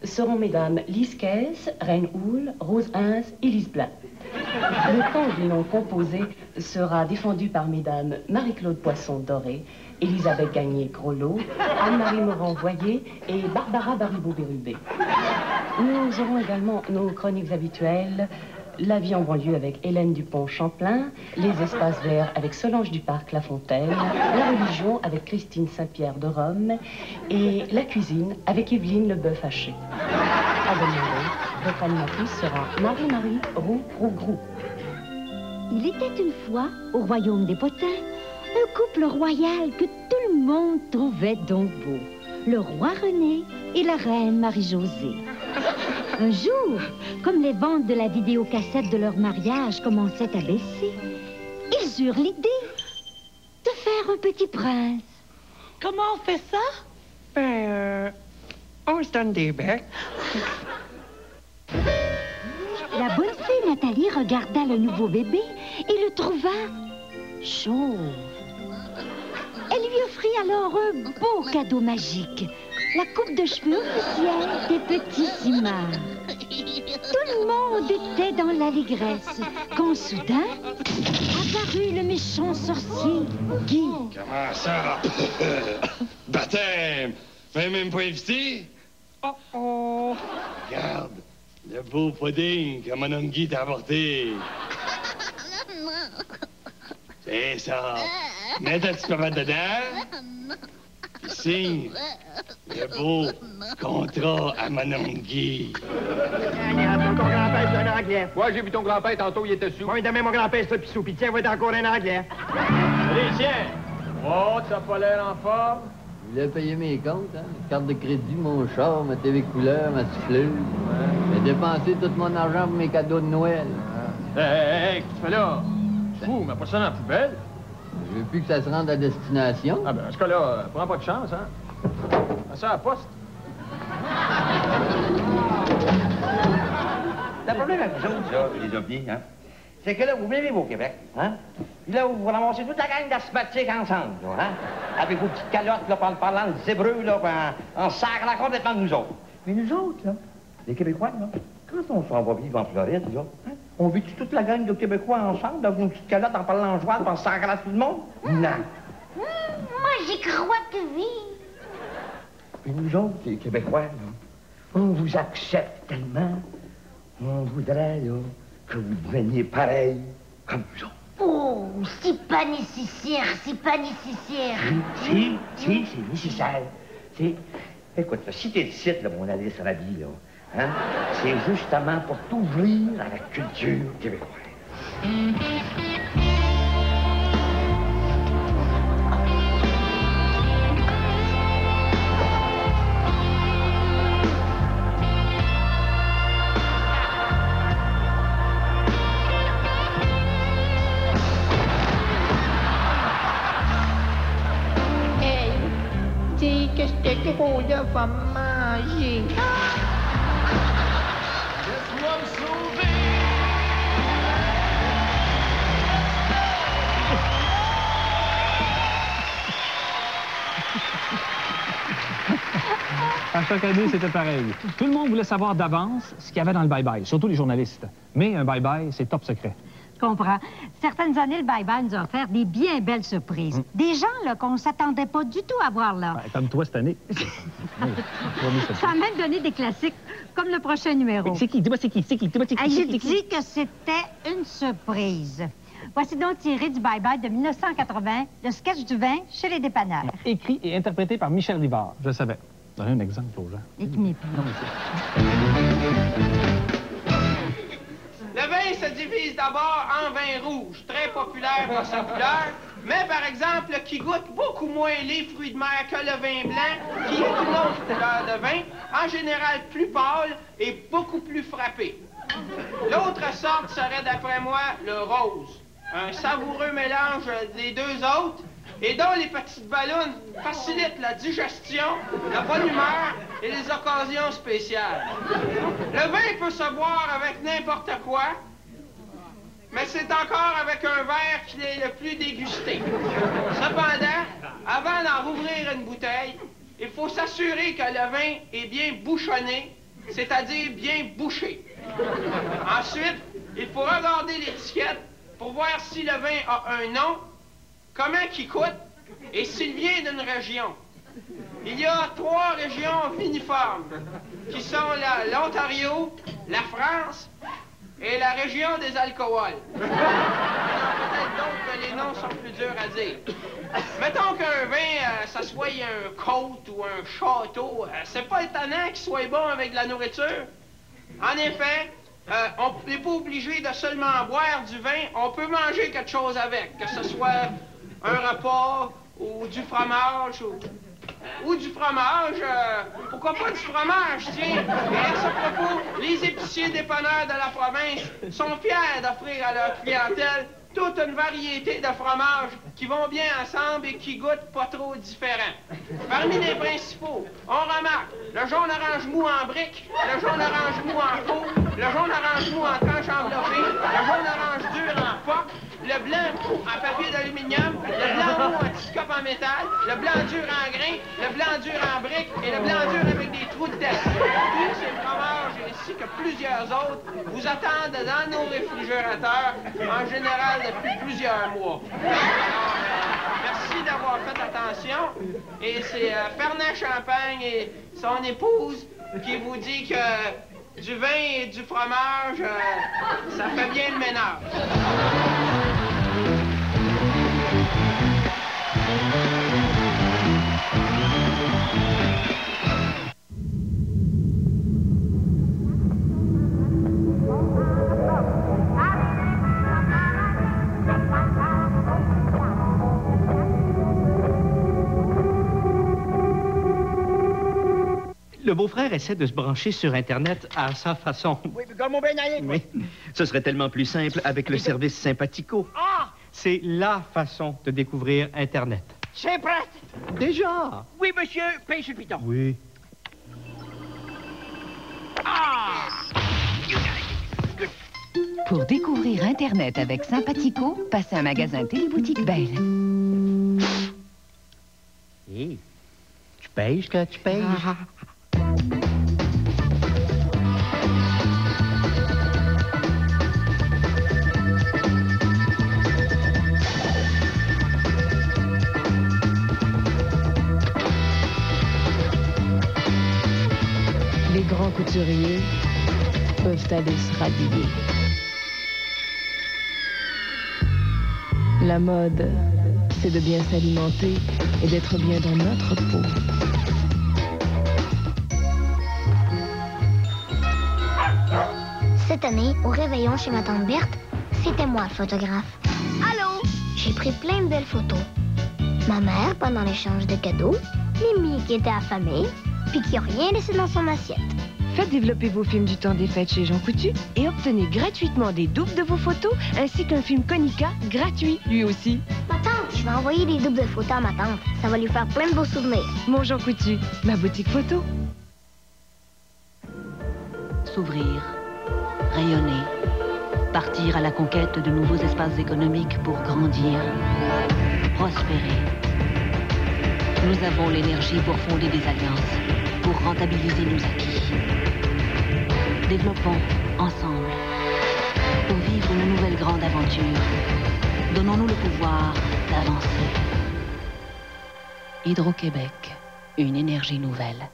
seront mesdames Lise Kess, Reine Houle, Rose Hins et Lise Blin. Le temps du nom composé sera défendu par mesdames Marie-Claude Poisson-Doré, Elisabeth Gagné-Grolot, Anne-Marie Morand-Voyer et Barbara Baribeau-Bérubé. Nous aurons également nos chroniques habituelles, La vie en banlieue avec Hélène Dupont-Champlain, Les espaces verts avec Solange Duparc-La Fontaine, La religion avec Christine Saint-Pierre de Rome et La cuisine avec Evelyne Leboeuf-Haché. À demander, votre animatrice sera Marie-Marie Roux-Rougrou. Il était une fois, au royaume des potins, un couple royal que tout le monde trouvait donc beau. Le roi René et la reine Marie-Josée. Un jour, comme les ventes de la vidéocassette de leur mariage commençaient à baisser, ils eurent l'idée de faire un petit prince. Comment on fait ça? Ben, on se donne des becs. La bonne fée Nathalie regarda le nouveau bébé et le trouva chauve. Elle lui offrit alors un beau cadeau magique, la coupe de cheveux officielle des petits Simard. Tout le monde était dans l'allégresse, quand soudain apparut le méchant sorcier, Guy. Comment ça? Baptême! Fais même pas invité? Oh. Regarde, le beau pudding que mon homme Guy t'a apporté. C'est ça. Mets ta petite pavette dedans. Puis signe le beau contrat à mon homme Guy. Ton grand-père, c'est un Anglais. Ouais, j'ai vu ton grand-père tantôt, il était sous. Moi, demain, mon grand-père, c'est pissou. Puis tiens, va être encore un Anglais. Allez, tiens! Oh, t'as pas l'air en forme? Je voulais payer mes comptes, hein. Carte de crédit, mon char, ma TV couleur, ma souffleuse. Ouais. J'ai dépensé tout mon argent pour mes cadeaux de Noël. Hey, qu'est-ce que tu fais là? Fou, mets pas ça dans la poubelle. Je veux plus que ça se rende à destination. Ah ben, dans ce cas-là, prends pas de chance, hein? Mets ça à la poste. Le problème avec vous autres, là, les ovnis, hein, c'est que là, vous vivez au Québec, hein? Puis là, vous ramassez toute la gang d'asthmatiques ensemble, là, hein? Avec vos petites calottes, là, en parlant de zébreux, là, en sacrant complètement de nous autres. Mais nous autres, là, les Québécois, là, quand on s'en va vivre en Floride, là, hein, on vit toute la gang de Québécois ensemble, avec nos petites calottes en parlant en joie, en sacrant tout le monde? Non. Moi, j'y crois que oui. Et nous autres, les Québécois, là, on vous accepte tellement, on voudrait, là, que vous deveniez pareil comme nous autres. Oh, c'est pas nécessaire, c'est pas nécessaire. Si, c'est nécessaire. Écoute, là, si t'es ici, là, mon Alice Rabi, là, hein, c'est justement pour t'ouvrir à la culture québécoise. Qu'est-ce que gros-là va manger? Laisse-moi me sauver! À chaque année, c'était pareil. Tout le monde voulait savoir d'avance ce qu'il y avait dans le bye-bye, surtout les journalistes. Mais un bye-bye, c'est top secret. Je comprends. Certaines années, le bye-bye nous a offert des bien belles surprises. Des gens, là, qu'on ne s'attendait pas du tout à voir là. Ben, comme toi cette année. Ça a même donné des classiques, comme le prochain numéro. C'est qui? Dis-moi c'est qui? J'ai dit que c'était une surprise. Voici donc tiré du bye-bye de 1980, le sketch du vin chez les dépanneurs. Écrit et interprété par Michel Rivard. Je le savais. Donner un exemple aux gens. Et qui n'est plus. Non, mais Le vin se divise d'abord en vin rouge, très populaire par sa couleur, mais par exemple qui goûte beaucoup moins les fruits de mer que le vin blanc, qui est une autre couleur de vin, en général plus pâle et beaucoup plus frappé. L'autre sorte serait d'après moi le rose, un savoureux mélange des deux autres, et dont les petites ballons facilitent la digestion, la bonne humeur et les occasions spéciales. Le vin peut se boire avec n'importe quoi, mais c'est encore avec un verre qu'il est le plus dégusté. Cependant, avant d'en rouvrir une bouteille, il faut s'assurer que le vin est bien bouchonné c'est-à-dire bien bouché. Ensuite, il faut regarder l'étiquette pour voir si le vin a un nom, comment il coûte et s'il vient d'une région. Il y a 3 régions viniformes, qui sont l'Ontario, la France et la région des alcools. Il y en a peut-être d'autres, mais les noms sont plus durs à dire. Mettons qu'un vin, ça soit un côte ou un château, c'est pas étonnant qu'il soit bon avec de la nourriture. En effet, on n'est pas obligé de seulement boire du vin, on peut manger quelque chose avec, que ce soit un repas ou du fromage ou du fromage, pourquoi pas du fromage, tiens. Et à ce propos, les épiciers dépanneurs de la province sont fiers d'offrir à leur clientèle toute une variété de fromages qui vont bien ensemble et qui goûtent pas trop différents. Parmi les principaux, on remarque le jaune-orange mou en briques, le jaune-orange mou en faux, le jaune-orange mou en tranche enveloppée, le jaune-orange dur en poque, le blanc en papier d'aluminium, le blanc mou en petite cope en métal, le blanc dur en grain, le blanc dur en briques et le blanc dur avec des trous de tête. Tous ces fromages, ainsi que plusieurs autres, vous attendent dans nos réfrigérateurs, en général depuis plusieurs mois. Alors, merci d'avoir fait attention. Et c'est Fernand Champagne et son épouse qui vous dit que du vin et du fromage, ça fait bien le ménage. Le beau-frère essaie de se brancher sur Internet à sa façon. Oui, mais comme mon ben allé, Oui, ce serait tellement plus simple avec le service Sympathico. Ah! C'est la façon de découvrir Internet. C'est prêt! Déjà? Oui, monsieur, paye sur le piton. Oui. Ah! Pour découvrir Internet avec Sympathico, passez un magasin Téléboutique Belle. Hé, tu payes ce que tu payes? Les grands couturiers peuvent aller se rhabiller. La mode, c'est de bien s'alimenter et d'être bien dans notre peau. Cette année, au réveillon chez ma tante Berthe, c'était moi le photographe. Allô? J'ai pris plein de belles photos. Ma mère pendant l'échange de cadeaux, Mimi qui était affamée, puis qui n'a rien laissé dans son assiette. Faites développer vos films du temps des fêtes chez Jean Coutu et obtenez gratuitement des doubles de vos photos ainsi qu'un film Konica gratuit, lui aussi. Ma tante, je vais envoyer des doubles de photos à ma tante. Ça va lui faire plein de beaux souvenirs. Mon Jean Coutu, ma boutique photo. S'ouvrir, rayonner, partir à la conquête de nouveaux espaces économiques pour grandir, prospérer. Nous avons l'énergie pour fonder des alliances, pour rentabiliser nos acquis. Développons ensemble pour vivre une nouvelle grande aventure. Donnons-nous le pouvoir d'avancer. Hydro-Québec, une énergie nouvelle.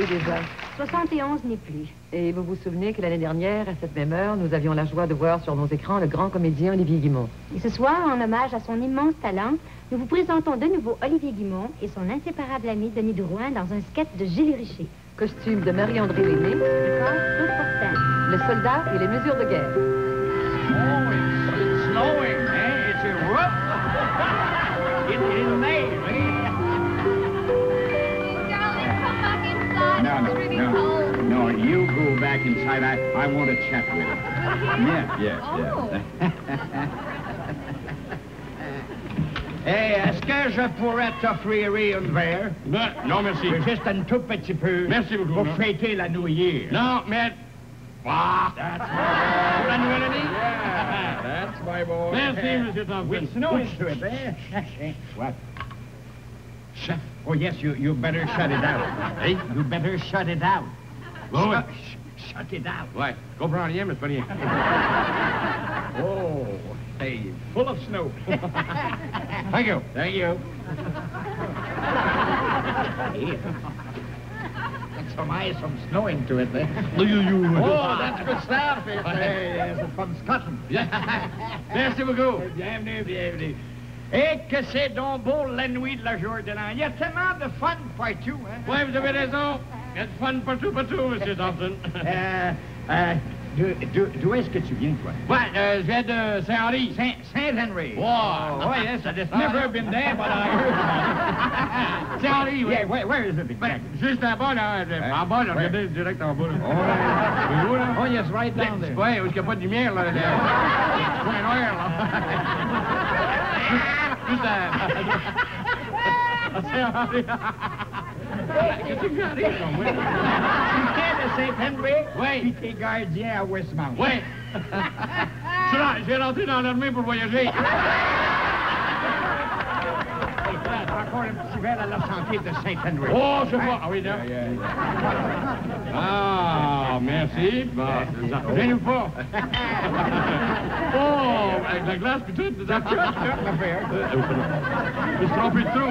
Déjà. 71 n'est plus. Et vous vous souvenez que l'année dernière, à cette même heure, nous avions la joie de voir sur nos écrans le grand comédien Olivier Guimond. Et ce soir, en hommage à son immense talent, nous vous présentons de nouveau Olivier Guimond et son inséparable ami Denis Drouin dans un sketch de Gilles Richer. Costume de Marie-André Léné, Claude Fortin. Le soldat et les mesures de guerre. Oh, it's snowing, man. It's a rough. In May, No, you go back inside. I want to chat with him. Yes. Hey, est-ce que je pourrais t'offrir un verre? Ben, non, merci. Juste un tout petit peu. Merci beaucoup. Pour non. fêter la New Year. Non, mais... Ah! Pour la nouvelle année? Yeah, that's my boy. Merci, M. Thompson. With snow into it, eh? What? Shut. Oh, yes, you better shut it out. Hey? You better shut it out. Oh, Shut it out. ouais. Comprends rien, mais c'est pas rien. Oh, hey, full of snow. Thank you. Thank you. Some snow into it, eh? Oh, that's good stuff. It's from Scotland. Merci beaucoup. Bienvenue, bienvenue. Et que c'est donc beau la nuit de la jour de l'an. Il y a tellement de fun partout, hein? Oui, vous avez raison. Il y a du fun partout, M. Thompson. D'où est-ce que tu viens, toi? Ouais, je viens de Saint-Henri. Saint-Henry. Wow. Oh, yes, I've never been there, but I heard about it. Saint-Henri, oui. Yeah, where is it exactly? Ben, juste en bas, là. En bas, là, regardez, direct en bas. Là. Oh, oh, yes, right down there. Oui, où il n'y a pas de lumière, là. Point noir, là. Juste à Saint-Henri. Qu'est-ce que tu arrives, moi? Tu viens de Saint-Henry? Oui. Puis t'es gardien à Westmount. Oui. Je vais rentrer dans l'armée pour voyager. Encore un petit verre à la santé de Saint-Henry. Oh, je sais pas. Ah oui, là. Ah, merci. Bon, gênez-vous pas. Oh, avec la glace puis tout. Je me suis trompé de trou.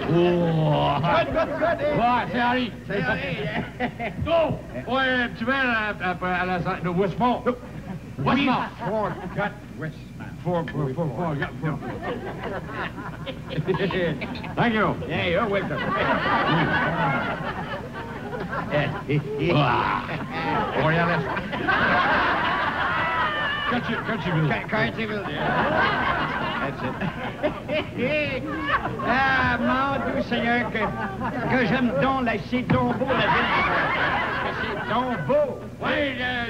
Oh! Good. Ouais, c'est Harry. Oh! Ouais, un petit verre à la de Westmont. Westmont. Forgot Westmount. Thank you. Yeah, you're welcome. Oriental. Cartierville. Cartierville. That's it. Ah, mon Dieu Seigneur, que j'aime donc, là, c'est donc beau, la ville. C'est donc beau. Oui,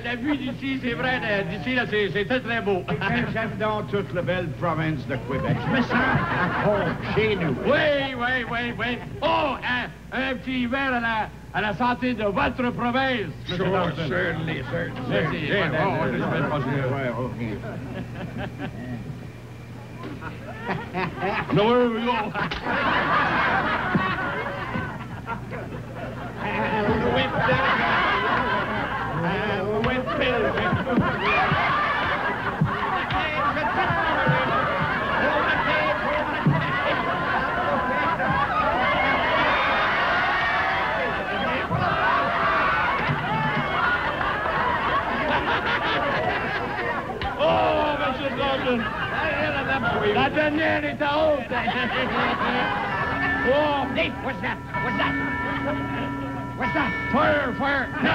la vue d'ici, c'est vrai, d'ici, là, c'est très, très beau. J'aime donc toute la belle province de Québec. Je me sens à home, chez nous. Oui. Oh, un petit verre à la santé de votre province. Sure, certainly. Merci. No, where we go? Oh, Mr. Dawson. La dernière est à haute. Oh, Nate, what's that? Fire. No.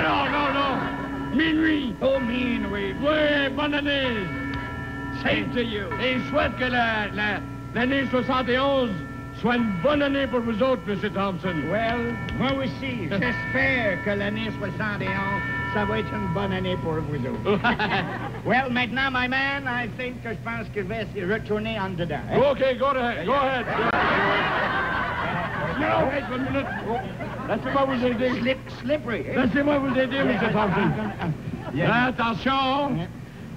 Minuit. Oh, minuit. Oui, bonne année. Same to you. Et je souhaite que l'année 71 soit une bonne année pour vous autres, M. Thompson. Well, moi aussi, j'espère que l'année 71, ça va être une bonne année pour vous autres. Well, maintenant, my man, I think que je pense que je vais retourner en dedans. Hein? OK, go ahead. No, wait 1 minute. Laissez-moi vous aider. Slippery. Laissez-moi vous aider, M. Thompson. Attention,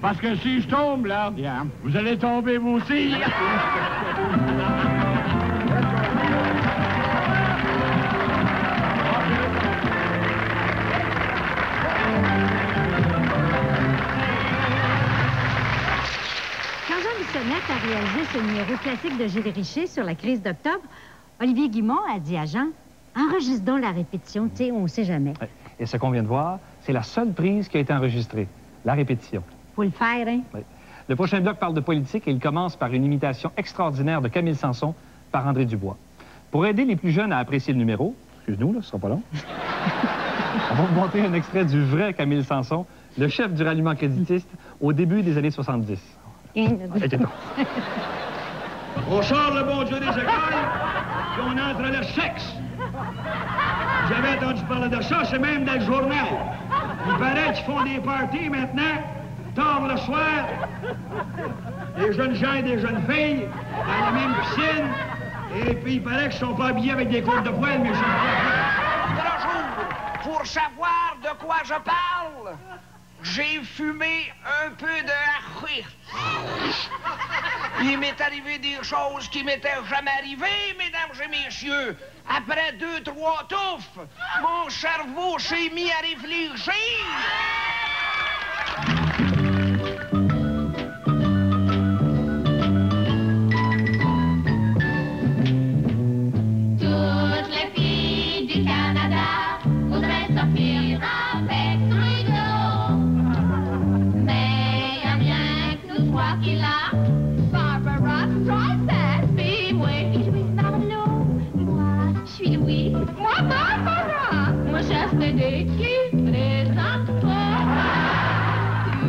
parce que si je tombe, là, vous allez tomber vous aussi. Quand Jean Bissonnette a réalisé ce numéro classique de Gilles Richer sur la crise d'octobre, Olivier Guimond a dit à Jean, enregistre donc la répétition, tu sais, on ne sait jamais. Et ce qu'on vient de voir, c'est la seule prise qui a été enregistrée, la répétition. Faut le faire, hein? Oui. Le prochain bloc parle de politique et il commence par une imitation extraordinaire de Camille Sanson par André Dubois. Pour aider les plus jeunes à apprécier le numéro, excuse-nous, là, ce sera pas long, on va vous montrer un extrait du vrai Camille Sanson, le chef du ralliement créditiste au début des années 70. On sort le bon Dieu des écailles, puis on entre le sexe. J'avais entendu parler de ça, c'est même dans le journal. Il paraît qu'ils font des parties maintenant, tard le soir. des jeunes gens et des jeunes filles dans la même piscine. Et puis, il paraît qu'ils sont pas habillés avec des côtes de poêle, mais ils sont pas... Bonjour. Pour savoir de quoi je parle, j'ai fumé un peu de hachis. Il m'est arrivé des choses qui m'étaient jamais arrivées, mesdames et messieurs. Après 2-3 touffes, mon cerveau s'est mis à réfléchir. Toutes les filles du Canada voudraient sortir avec Trudeau. Mais y a rien que nous trois qui l'a. Barbara Streisand, puis moi, je suis Marlo. Moi, je suis Louis. Moi, Barbara. Moi, je des qui présente-toi.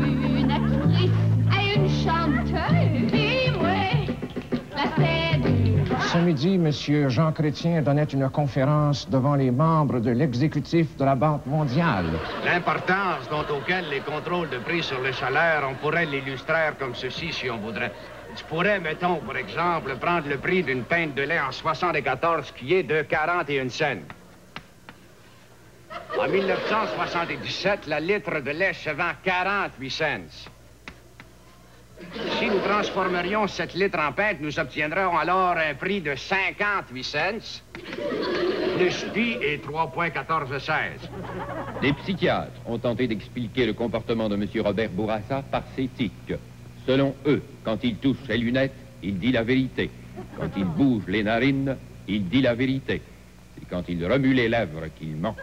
Une actrice et une chanteuse. Puis moi, la séduire. Ce midi, M. Jean Chrétien donnait une conférence devant les membres de l'exécutif de la Banque mondiale. L'importance dont auquel les contrôles de prix sur les salaires, on pourrait l'illustrer comme ceci si on voudrait. Tu pourrais, mettons, pour exemple, prendre le prix d'une pinte de lait en 74 qui est de 41 cents. En 1977, la litre de lait se vend 48 cents. Si nous transformerions cette litre en pinte, nous obtiendrions alors un prix de 58 cents, plus pi et 3,1416. Les psychiatres ont tenté d'expliquer le comportement de M. Robert Bourassa par ses tics. Selon eux, quand il touche ses lunettes, il dit la vérité. Quand il bouge les narines, il dit la vérité. C'est quand il remue les lèvres qu'il ment.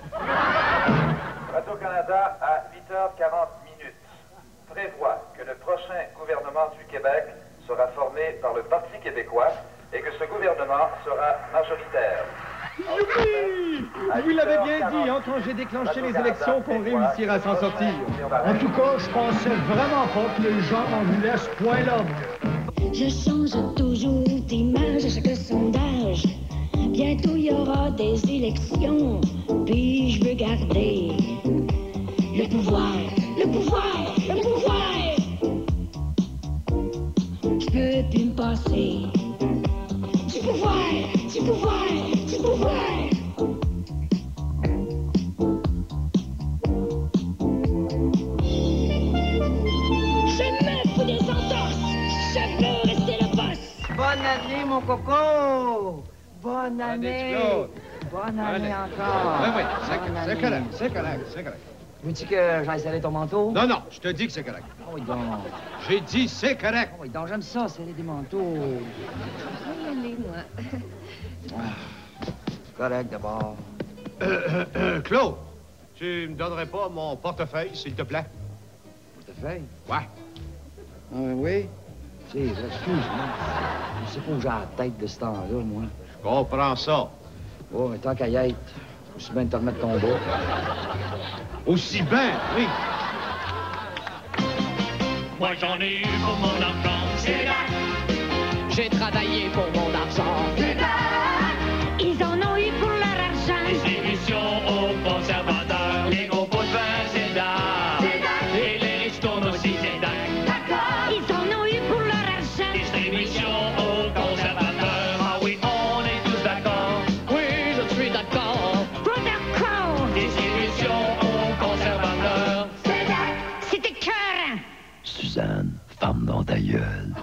Radio-Canada, à 8h40 prévoit que le prochain gouvernement du Québec sera formé par le Parti québécois et que ce gouvernement sera majoritaire. Youpi! Vous l'avez bien dit, hein, quand j'ai déclenché les élections qu'on réussirait à s'en sortir. En tout cas, je pensais vraiment pas que les gens en voulaient ce point-là. Je change toujours d'image à chaque sondage. Bientôt, il y aura des élections. Puis, je veux garder le pouvoir, le pouvoir, le pouvoir. Je peux plus me passer du pouvoir, du pouvoir, du pouvoir. Je me fous des entorses. Je veux rester le boss. Bonne année, mon coco. Bonne année. Bonne année encore. Oui, c'est correct, c'est correct, c'est correct. Veux-tu que j'aille serrer ton manteau? Non, non, je te dis que c'est correct. Oui, donc. J'ai dit c'est correct. Oui, donc j'aime ça, serrer des manteaux. Bonne année, moi. Correct, d'abord. Claude, tu me donnerais pas mon portefeuille, s'il te plaît? Portefeuille? Ouais. Oui. Tu sais, excuse-moi. Je sais pas où j'ai la tête de ce temps-là, moi. Je comprends ça. Oh, mais tant qu'à y être, aussi bien te remettre ton bas. Aussi bien, oui. Moi, j'en ai eu pour mon argent. C'est là. J'ai travaillé pour mon argent. C'est là. Ils en ont eu pour leur argent. Les émissions aux conservateurs. Les gros pots de vin, c'est là. C'est là. Et les ristournes aussi, c'est là. D'accord. Ils en ont eu pour leur argent. Distribution aux conservateurs. Ah oui, on est tous d'accord. Oui, je suis d'accord. D'accord. Distribution aux conservateurs. C'est là. C'était écœurant. Suzanne, femme dans ta gueule.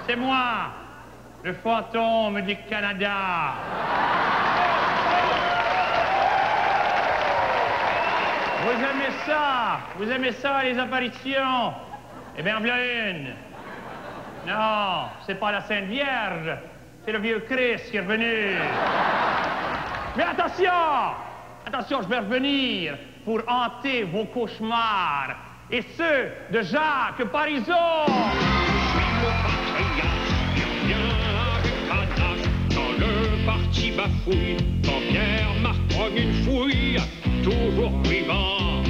C'est moi, le fantôme du Canada. Vous aimez ça, les apparitions? Eh bien, voilà une. Non, c'est pas la Sainte Vierge, c'est le vieux Christ qui est revenu. Mais attention, je vais revenir pour hanter vos cauchemars, et ceux de Jacques Parizeau. Quand le parti bafouille, quand Pierre Marc prend une fouille, toujours vivant.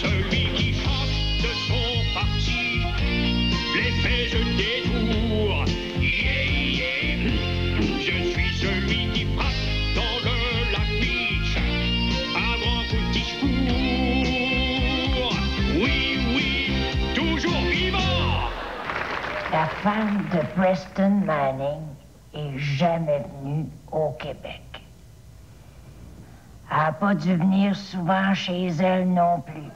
celui qui chante de son parti. Les faits je détourne, yeah, yeah. Je suis celui qui frappe dans le lac Meech à grands coups de discours. Oui, oui, toujours vivant. La femme de Preston Manning est jamais venue au Québec. Elle n'a pas dû venir souvent chez elle non plus.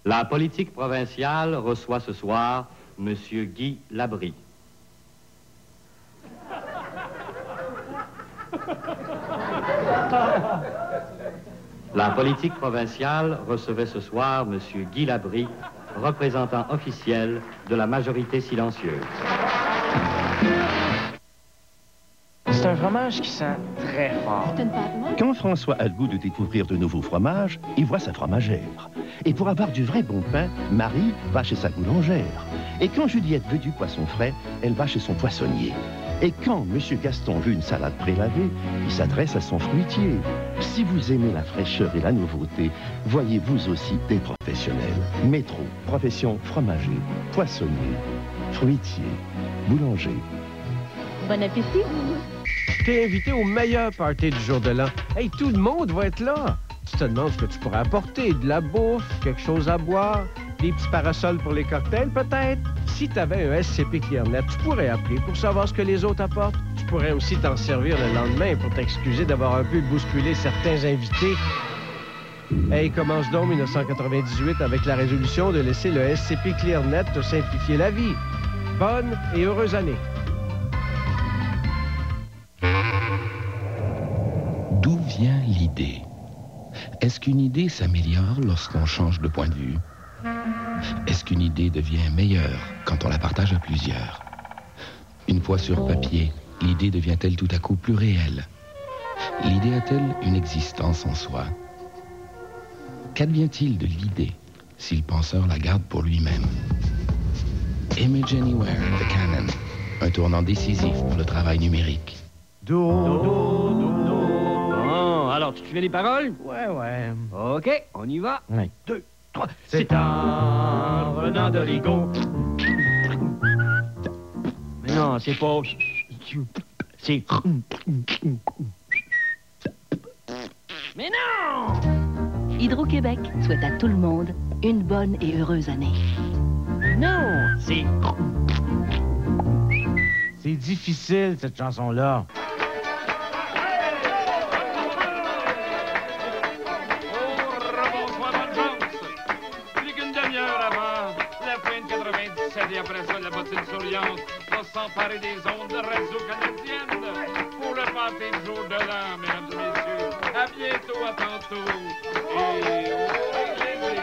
La politique provinciale reçoit ce soir M. Guy Labrie. La politique provinciale recevait ce soir M. Guy Labrie, représentant officiel de la majorité silencieuse. C'est un fromage qui sent très fort. Quand François a le goût de découvrir de nouveaux fromages, il voit sa fromagère. Et pour avoir du vrai bon pain, Marie va chez sa boulangère. Et quand Juliette veut du poisson frais, elle va chez son poissonnier. Et quand M. Gaston veut une salade prélavée, il s'adresse à son fruitier. Si vous aimez la fraîcheur et la nouveauté, voyez vous aussi des professionnels. Métro, profession fromager, poissonnier, fruitier, boulanger. Bon appétit! T'es invité au meilleur party du jour de l'an. Hey, tout le monde va être là. Tu te demandes ce que tu pourrais apporter. De la bouffe, quelque chose à boire, des petits parasols pour les cocktails, peut-être. Si t'avais un SCP ClearNet, tu pourrais appeler pour savoir ce que les autres apportent. Tu pourrais aussi t'en servir le lendemain pour t'excuser d'avoir un peu bousculé certains invités. Hey, commence donc 1998 avec la résolution de laisser le SCP ClearNet te simplifier la vie. Bonne et heureuse année. D'où vient l'idée? Est-ce qu'une idée s'améliore lorsqu'on change de point de vue? Est-ce qu'une idée devient meilleure quand on la partage à plusieurs? Une fois sur papier, l'idée devient-elle tout à coup plus réelle? L'idée a-t-elle une existence en soi? Qu'advient-il de l'idée si le penseur la garde pour lui-même? Image Anywhere de Canon, un tournant décisif pour le travail numérique. Bon, alors, tu te souviens des paroles? Ouais. OK, on y va. 1, 2, 3. C'est en venant de Rigaud. Mais non, c'est pas... C'est... Mais non! Hydro-Québec souhaite à tout le monde une bonne et heureuse année. Non, c'est... C'est difficile, cette chanson-là. Et après ça, la bottine souriante va s'emparer des ondes de radio canadienne pour le party du jour de l'an, mesdames et messieurs. À bientôt, à tantôt. Et au plaisir.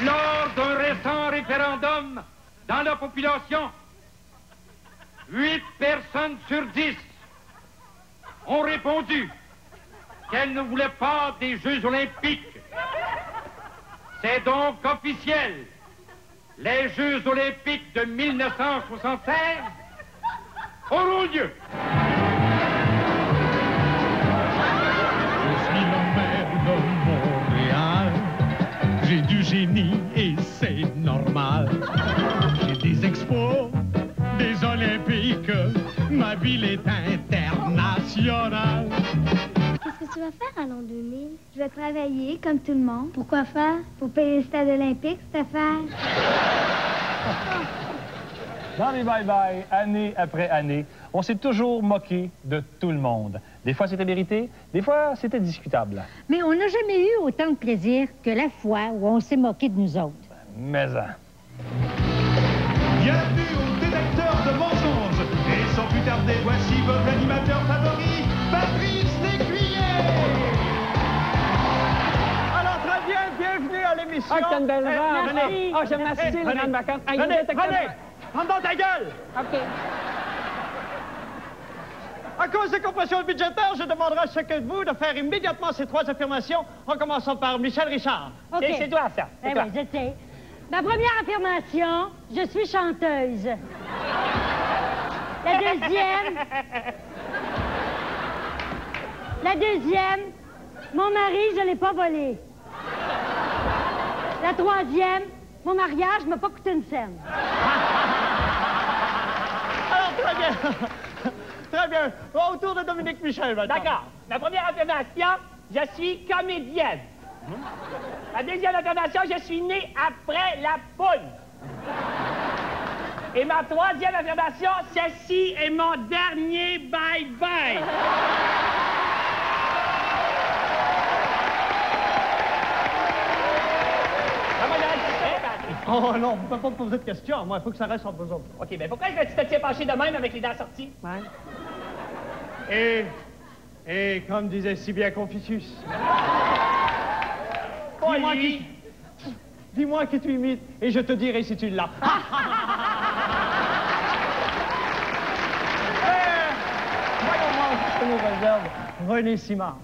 Lors d'un récent référendum dans la population, 8 personnes sur 10 ont répondu qu'elles ne voulaient pas des Jeux olympiques. C'est donc officiel. Les Jeux olympiques de 1976 auront lieu. Je suis le maire de Montréal. J'ai du génie et c'est normal. J'ai des expos, des Olympiques, ma ville est internationale. Qu'est-ce que tu vas faire à l'an 2000? Je vais travailler comme tout le monde. Pourquoi faire? Pour payer le stade olympique, cette affaire. Dans les bye-bye, année après année, on s'est toujours moqué de tout le monde. Des fois, c'était mérité, des fois, c'était discutable. Mais on n'a jamais eu autant de plaisir que la fois où on s'est moqué de nous autres. Mais Bienvenue au détecteur de mensonges. Et sans plus tarder, voici votre animateur favori, Patrice Lécuyer. Alors, très bien, bienvenue à l'émission. Ah, c'est une belle robe. Venez. Ah, j'aime assez les grandes vacances. Venez, rentre dans ta gueule. OK. À cause des compressions budgétaires, je demanderai à chacun de vous de faire immédiatement ces 3 affirmations, en commençant par Michel Richard. OK. C'est toi, ça. Eh oui, je sais. Ma première affirmation, je suis chanteuse. La deuxième, mon mari, je l'ai pas volé. La troisième, mon mariage m'a pas coûté une scène. Alors, très bien. Très bien. Autour de Dominique Michel, maintenant. D'accord. Ma première affirmation, je suis comédienne. La deuxième affirmation, je suis née après la poule. Et ma troisième affirmation, ceci est mon dernier bye-bye. Oh non, on ne peut pas poser de questions. Moi, il faut que ça reste entre vous autres. OK, mais pourquoi est-ce que tu te tiens penché de même avec les dents sorties? Ouais. Et comme disait si bien Confucius. Dis-moi qui tu imites et je te dirai si tu l'as. Voyons voir ce que nous réserve René Simard.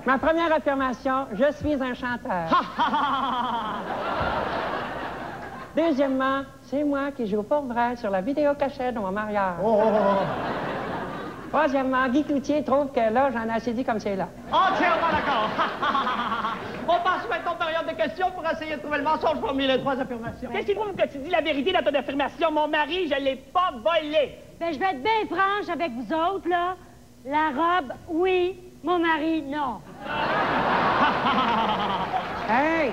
Ma première affirmation, je suis un chanteur. Deuxièmement, c'est moi qui joue pour vrai sur la vidéocachette de mon mariage. Troisièmement, Guy Cloutier trouve que là, j'en ai assez dit comme c'est là. Entièrement d'accord. On passe maintenant en période de questions pour essayer de trouver le mensonge parmi les 3 affirmations. Qu'est-ce qui prouve que tu dis la vérité dans ton affirmation? Mon mari, je l'ai pas volé. Ben, je vais être bien franche avec vous autres, là. La robe, oui. Mon mari, non. Hey!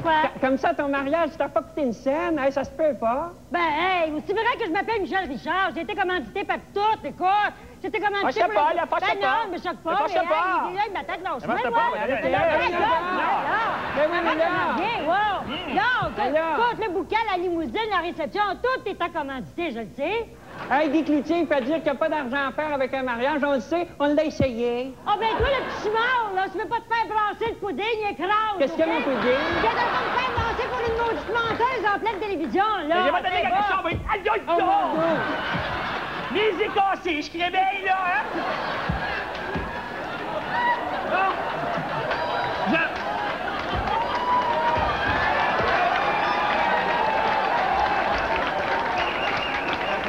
Quoi? Comme ça, ton mariage, tu t'as pas coûté une scène? Hey, ça se peut pas. Ben, hey, aussi vrai que je m'appelle Michel Richard. J'ai été commandité par tout, écoute. J'étais commandité par... Fâche-toi pas, là, fâche-toi ben pas. non, me choque pas. Fâche-toi pas. Là, il m'attaque là. Je Fâche-toi pas. Écoute, le bouquet, la limousine, la réception, tout est en commandité, je le sais. Hey, Guy Cloutier, il fait dire qu'il n'y a pas d'argent à faire avec un mariage. On le sait, on l'a essayé. Ah, ben toi, le petit chimard, là, tu veux pas te faire brasser le pudding, écrase. Qu'est-ce qu'il y a, mon pudding? Je viens de te faire brasser pour une maudite menteuse en pleine télévision, là. Mais j'ai pas donné quelque chose, mais... Aïe, aïe, aïe! Les écassés, je crée bien, là, hein? Non!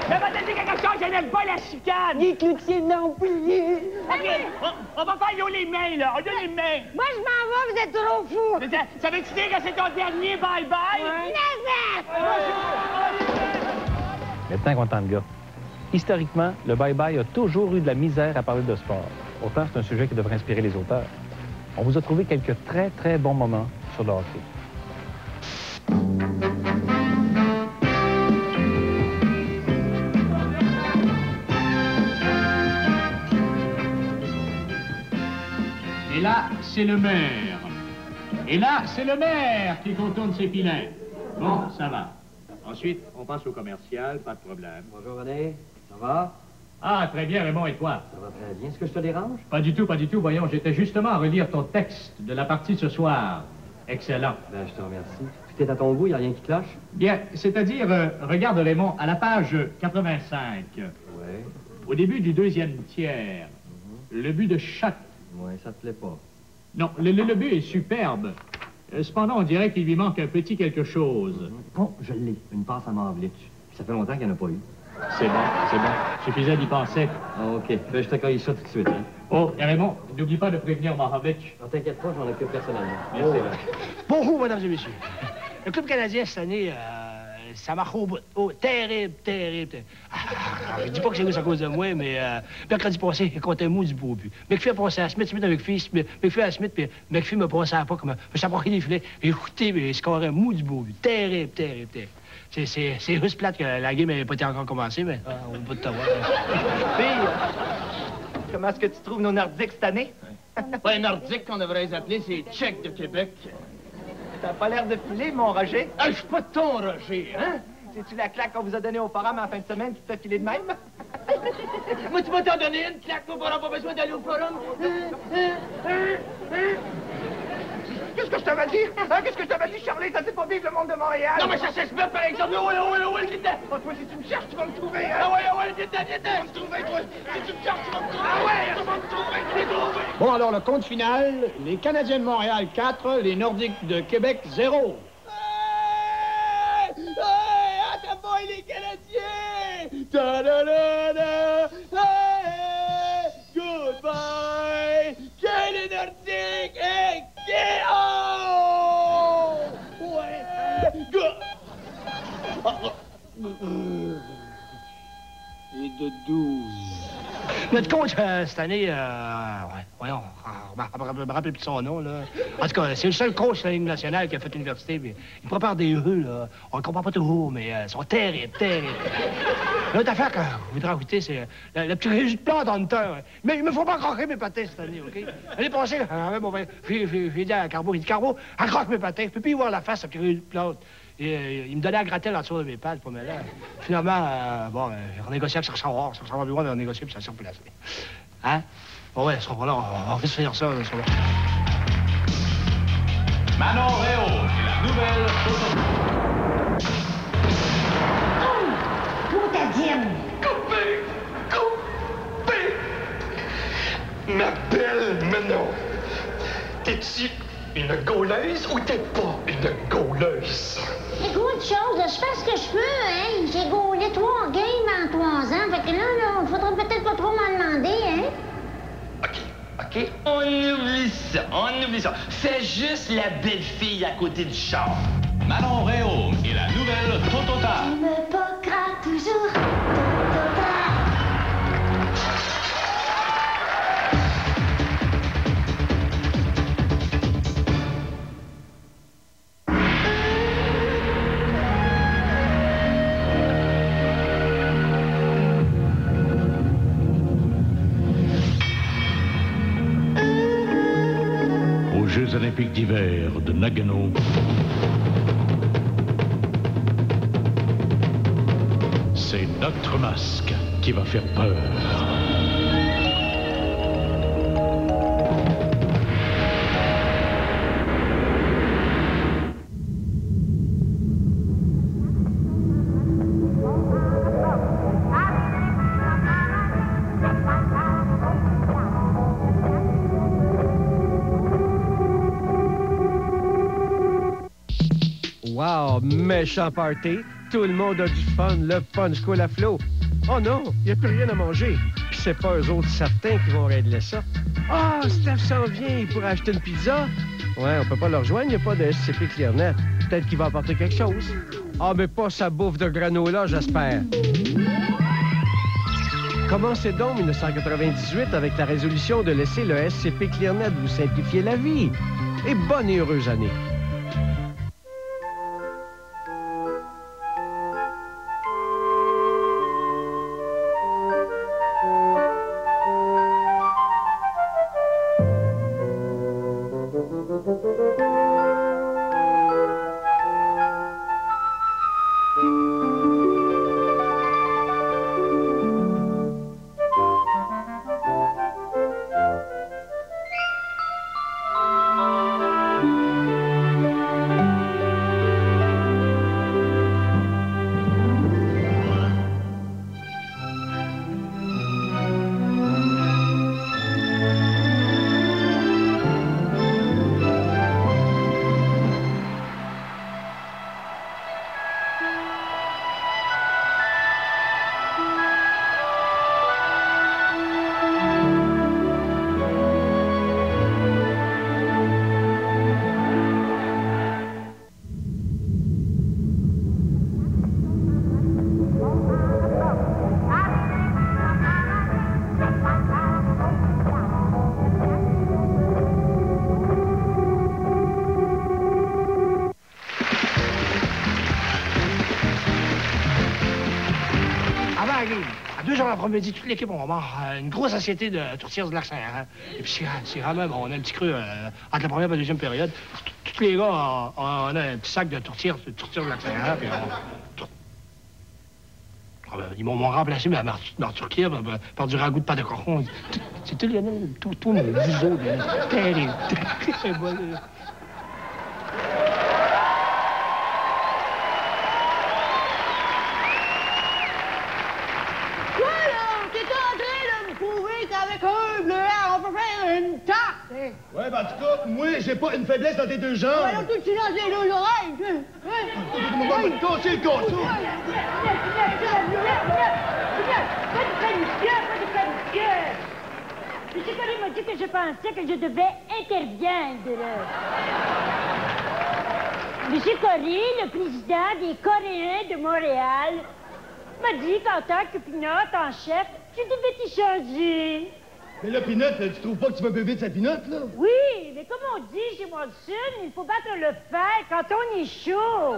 Je vais te dire quelque chose, je n'aime pas la chicane! Guy Cloutier non plus! OK, on va faire yo les mains, là, on a les mains! Moi, je m'en vais, vous êtes trop fous! Ça veut-tu dire que c'est ton dernier bye-bye? Il est temps content de gars. Historiquement, le bye-bye a toujours eu de la misère à parler de sport. Autant c'est un sujet qui devrait inspirer les auteurs. On vous a trouvé quelques très, très bons moments sur le hockey. Et là, c'est le maire. Et là, c'est le maire qui contourne ses pilins. Bon, ça va. Ensuite, on passe au commercial, pas de problème. Bonjour René, ça va? Ah, très bien, Raymond, et toi? Ça va très bien. Est-ce que je te dérange? Pas du tout, pas du tout. Voyons, j'étais justement à relire ton texte de la partie de ce soir. Excellent. Ben, je te remercie. Tout est à ton goût, il n'y a rien qui cloche? Bien, c'est-à-dire, regarde, Raymond, à la page 85. Oui. Au début du deuxième tiers, le but de chaque... Oui, ça te plaît pas. Non, le but est superbe. Cependant, on dirait qu'il lui manque un petit quelque chose. Bon, je l'ai. Une passe à Mavlich. Ça fait longtemps qu'il n'y en a pas eu. C'est bon, c'est bon. Suffisait d'y penser. Ah, OK. Ben, je t'accueille ça tout de suite. Hein. Oh, et Raymond, n'oublie pas de prévenir Mahavich. Non, t'inquiète pas, je m'en occupe personnellement. Merci. Bonjour, mesdames et messieurs. Le club canadien, cette année, ça marche au bout. Oh, terrible, terrible. Je dis pas que c'est à cause de moi, mais mercredi passé, il comptait mou du beau but. McPhee a passé à Smith, Smith à McPhee, McPhee à Smith, puis McPhee me passait à pas comme ça m'a les filets. J'ai écouté, mais il scorait mou du beau but. Terrible, terrible, terrible. C'est juste plate que la game n'avait pas été encore commencée, mais on peut te voir. Comment est-ce que tu trouves nos Nordiques cette année? Ouais, Nordiques qu'on devrait les appeler, c'est Tchèques de Québec. T'as pas l'air de filer, mon Roger. Ah, je suis pas ton Roger, hein? C'est-tu la claque qu'on vous a donnée au forum en fin de semaine qui te fait filer de même? Moi, tu vas t'en donner une claque, on n'aura pas besoin d'aller au forum. Qu'est-ce que je t'avais dit? Hein? Qu'est-ce que je t'avais dit, Charlie? Ça, c'est pas vivre le monde de Montréal! Non, mais ça s'espère, par exemple. Ouais, j'étais. Oh, toi, si tu me cherches, tu vas me trouver, hein? Ah ouais, j'étais. Tu vas me trouver, toi! Si tu me cherches, tu vas me trouver! Ah ouais, tu vas me trouver, tu vas me trouver! Bon, alors, le compte final, les Canadiens de Montréal, 4, les Nordiques de Québec, 0. Attaboy, les Canadiens! Ta-da-da-da! Hey! Goodbye! Quel Nordique! Hey! Oh! Ouais! Et de 12. Notre coach, cette année, voyons, je me rappelle plus de son nom, là. En tout cas, c'est le seul coach de la Ligue nationale qui a fait l'université. Il prépare des rues, là. On ne comprend pas toujours, mais ils sont terribles. L'autre affaire que je voudrais ajouter, c'est le petit Régis de Plante en temps. Mais il me faut pas accrocher mes patins cette année, OK? L'année passée, j'ai dit à Carbo, accroche mes patins. Je peux plus y voir la face, ce petit Régis de Plante. Et il me donnait à gratter en dessous de mes pattes pour me là. Finalement, j'ai renégocié avec Sarsavoir. Sarsavoir plus loin de renégocier, puis ça s'est replacé. Hein? Bon, ouais, ce sera pas là. On va se faire ça, ce sera là. Manon Réau, c'est la nouvelle photo. Pour ta dîme. Coupé! Ma belle Manon, t'es-tu une gauleuse ou t'es pas une gauleuse? Écoute, chose, je fais ce que je peux, hein. J'ai gaulé 3 games en 3 ans. Fait que là, faudrait peut-être pas trop m'en demander, hein. OK, on oublie ça. Fais juste la belle fille à côté du char. Manon Réau et la nouvelle Totota. Tu me poqueras toujours, Totota. Aux Jeux olympiques d'hiver de Nagano, c'est notre masque qui va faire peur. Wow, méchant party. Tout le monde a du fun, le punch coule à flot. Oh non, il n'y a plus rien à manger. Puis c'est pas eux autres certains qui vont régler ça. Ah, Steph s'en vient pour acheter une pizza. Ouais, on peut pas le rejoindre, il n'y a pas de SCP ClearNet. Peut-être qu'il va apporter quelque chose. Ah, mais pas sa bouffe de granola, j'espère. Commencez donc 1998 avec la résolution de laisser le SCP ClearNet vous simplifier la vie. Et bonne et heureuse année. À 2 heures l'après-midi, toute l'équipe, on va voir une grosse société de tourtières du Lac-Saint-Laurent. Et puis c'est vraiment, bon, on a un petit creux entre la première et la deuxième période. Tous les gars, on a un petit sac de tourtières du Lac-Saint-Laurent, puis ils m'ont remplacé ma tourtière par du ragoût de pâte de cochon. C'est tout, Lionel, tout mon viso, terrible. Ouais, ben en tout cas, moi, j'ai pas une faiblesse dans tes deux jambes. Ouais, alors tout silence et l'oreille. On va me casser le casseau. M. Corry m'a dit que je pensais que je devais intervenir. M. Corry, le président des Coréens de Montréal, m'a dit qu'en tant que pilote en chef, tu devais t'y changer. Mais là, Pinotte, tu trouves pas que tu vas bever de cette Pinotte, là? Oui, mais comme on dit chez Molson, il faut battre le fer quand on est chaud.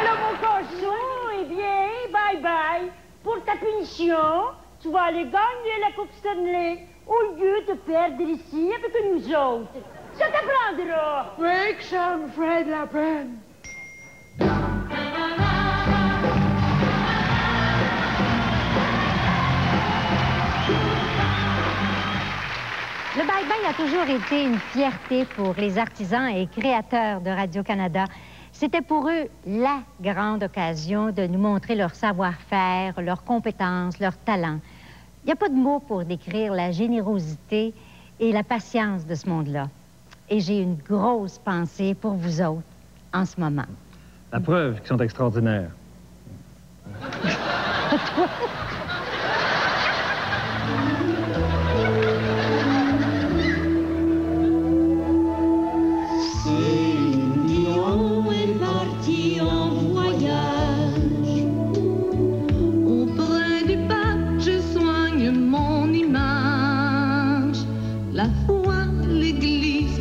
Alors, mon cochon, eh bien, bye-bye. Pour ta punition, tu vas aller gagner la Coupe Stanley au lieu de perdre ici avec nous autres. Ça t'apprendra. Oui, que ça me ferait de la peine. Le bye-bye a toujours été une fierté pour les artisans et créateurs de Radio-Canada. C'était pour eux la grande occasion de nous montrer leur savoir-faire, leurs compétences, leurs talents. Il n'y a pas de mots pour décrire la générosité et la patience de ce monde-là. Et j'ai une grosse pensée pour vous autres en ce moment. La preuve qu'ils sont extraordinaires.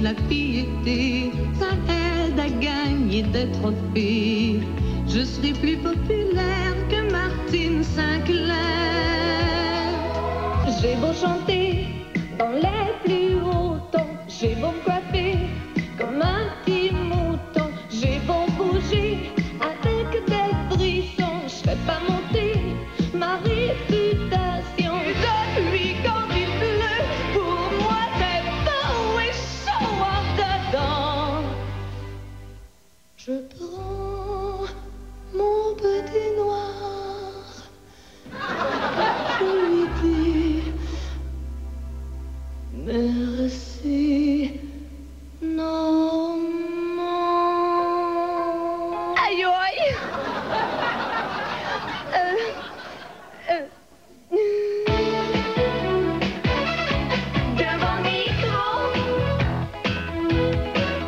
La piété, ça aide à gagner des trophées. Je serai plus populaire que Martine Sinclair. J'ai beau chanter dans les plus hauts tons, j'ai beau me coiffer comme un petit mouton, j'ai beau bouger avec des frissons, je fais pas monter ma réputation. Depuis quand il pleut, pour moi c'est beau et chaud en dedans. Je prends mon petit noir, je lui dis merci, non, non. Aïe, aïe. Devant le micro,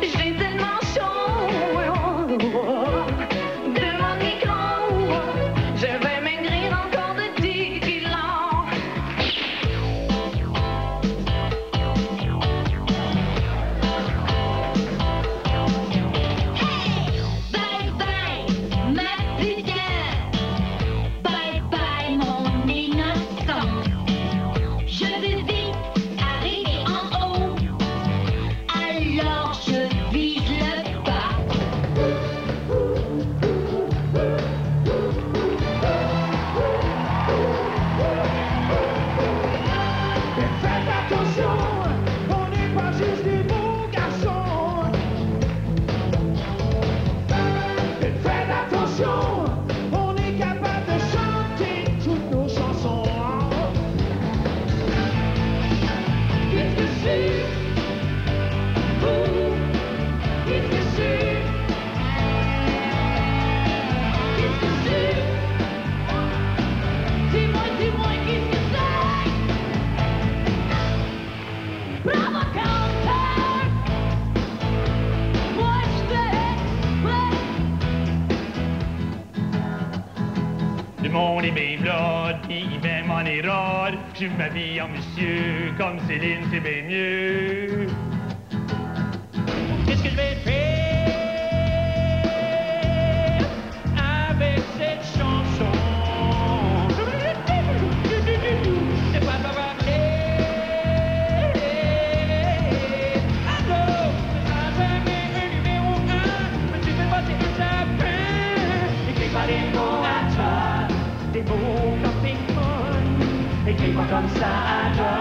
j'ai tellement chaud. Devant le micro, je vais maigrir encore de 10 kilos. Bye bye, ma putain. Bye bye, mon innocent. Je vais vite arriver en haut. Alors je vise le bas. Faites attention, on n'est pas juste des bons garçons. Faites attention, on est capable de chanter toutes nos chansons. Qu'est-ce que c'est? Qu'est-ce que c'est? Qu'est-ce que c'est? Dis-moi, dis-moi, qu'est-ce que c'est? Provocateur! Moi je fais, Le monde est bien blood, puis ben m'en est rod. Je m'habille en monsieur, comme Céline, c'est bien mieux. Qu'est-ce que je vais faire avec cette chanson? C'est pas parler. Alors, ça jamais un numéro 1, mais tu fais passer un sapin. Écris pas des mots à toi, des mots comme ping-pong. Écris pas comme ça à toi,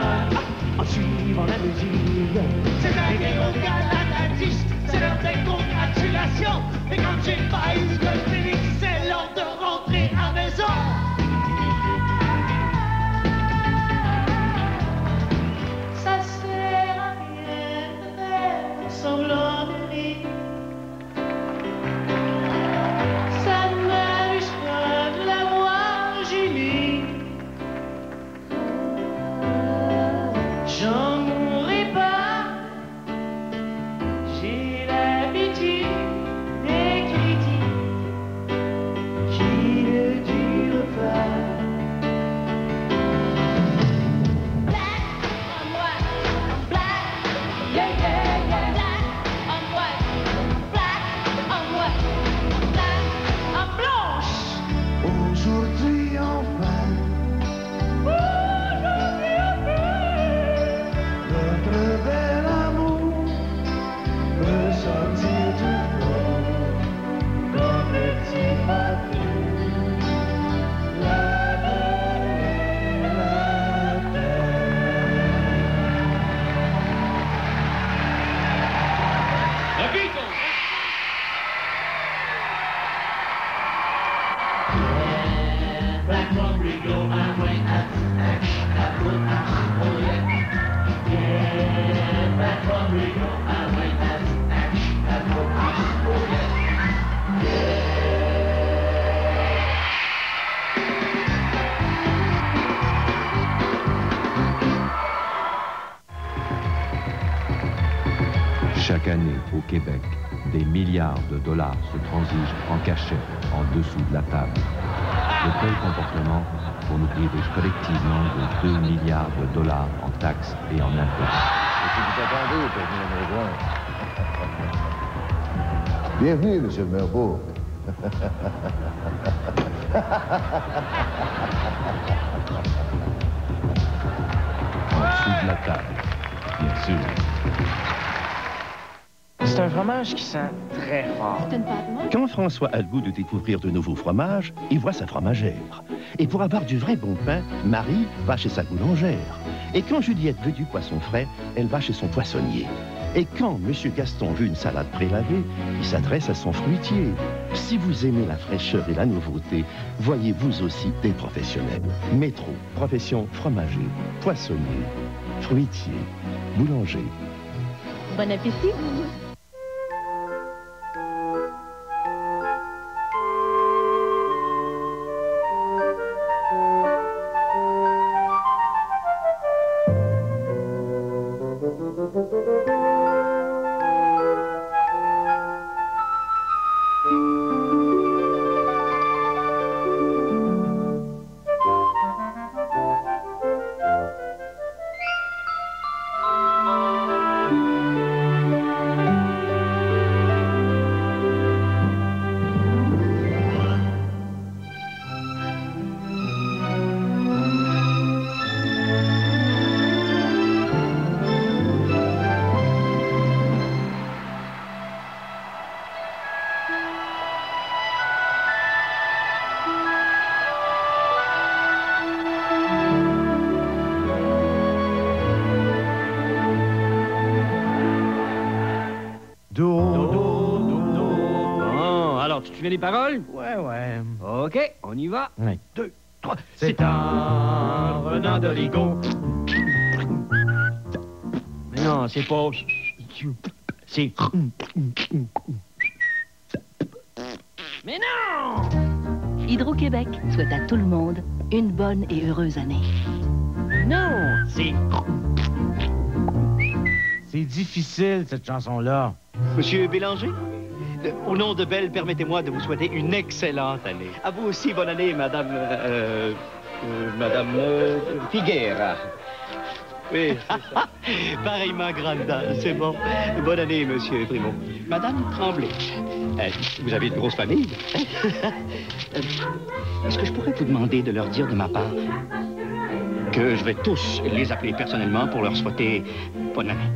en suivant la musique. C'est un numéro galatiste, c'est l'heure des congratulations. Et quand j'ai pas eu de Félix, c'est l'heure de rentrer à maison. Ça sert à rien. Qui dit le faire? Aujourd'hui enfin, notre bel amour peut sortir du fond comme le petit bateau. La terre et la terre. The Beatles! Back from Rio, I'm way at oh yeah. Yeah, back from Rio, I'm way at oh yeah. Chaque année, au Québec, des milliards de dollars se transigent en cachette en dessous de la table. De tels comportements pour nous priver collectivement de 2 milliards de dollars en taxes et en impôts. Est-ce que vous attendez pour venir me rejoindre? Bienvenue, monsieur le maire Bourg. En dessous de la table, bien sûr. C'est un fromage qui sent très fort. Quand François a le goût de découvrir de nouveaux fromages, il voit sa fromagère. Et pour avoir du vrai bon pain, Marie va chez sa boulangère. Et quand Juliette veut du poisson frais, elle va chez son poissonnier. Et quand M. Gaston veut une salade prélavée, il s'adresse à son fruitier. Si vous aimez la fraîcheur et la nouveauté, voyez vous aussi des professionnels. Métro, profession fromager, poissonnier, fruitier, boulanger. Bon appétit. Bon, alors, tu te souviens des paroles? Ouais, ouais. OK, on y va. 1, 2, 3. C'est en venant de Rigaud. Mais non, c'est pas... C'est... Mais non! Hydro-Québec souhaite à tout le monde une bonne et heureuse année. Non, c'est... C'est difficile, cette chanson-là. Monsieur Bélanger, au nom de Belle, permettez-moi de vous souhaiter une excellente année. À vous aussi, bonne année, Madame... Madame Figuera. Oui, c'est ça. Pareillement grande dame, c'est bon. Bonne année, Monsieur Primo. Madame Tremblay, vous avez une grosse famille. Est-ce que je pourrais vous demander de leur dire de ma part que je vais tous les appeler personnellement pour leur souhaiter bonne année?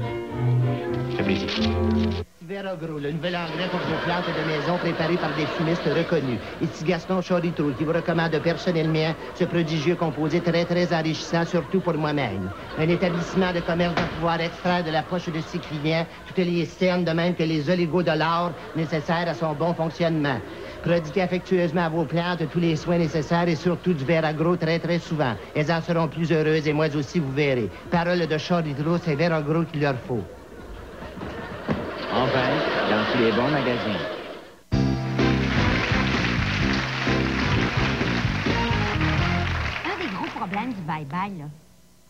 Ça fait plaisir. Veragro, le nouvel engrais pour vos plantes de maison préparé par des fumistes reconnus. Ici Gaston Choritrou qui vous recommande personnellement ce prodigieux composé très enrichissant, surtout pour moi-même. Un établissement de commerce va pouvoir extraire de la poche de ses clients toutes les cernes de même que les oligodollars nécessaires à son bon fonctionnement. Prodiguez affectueusement à vos plantes tous les soins nécessaires et surtout du Veragro très souvent. Elles en seront plus heureuses et moi aussi vous verrez. Parole de Choritrou, c'est Veragro qu'il leur faut. Enfin, dans tous les bons magasins. Un des gros problèmes du bye-bye, là,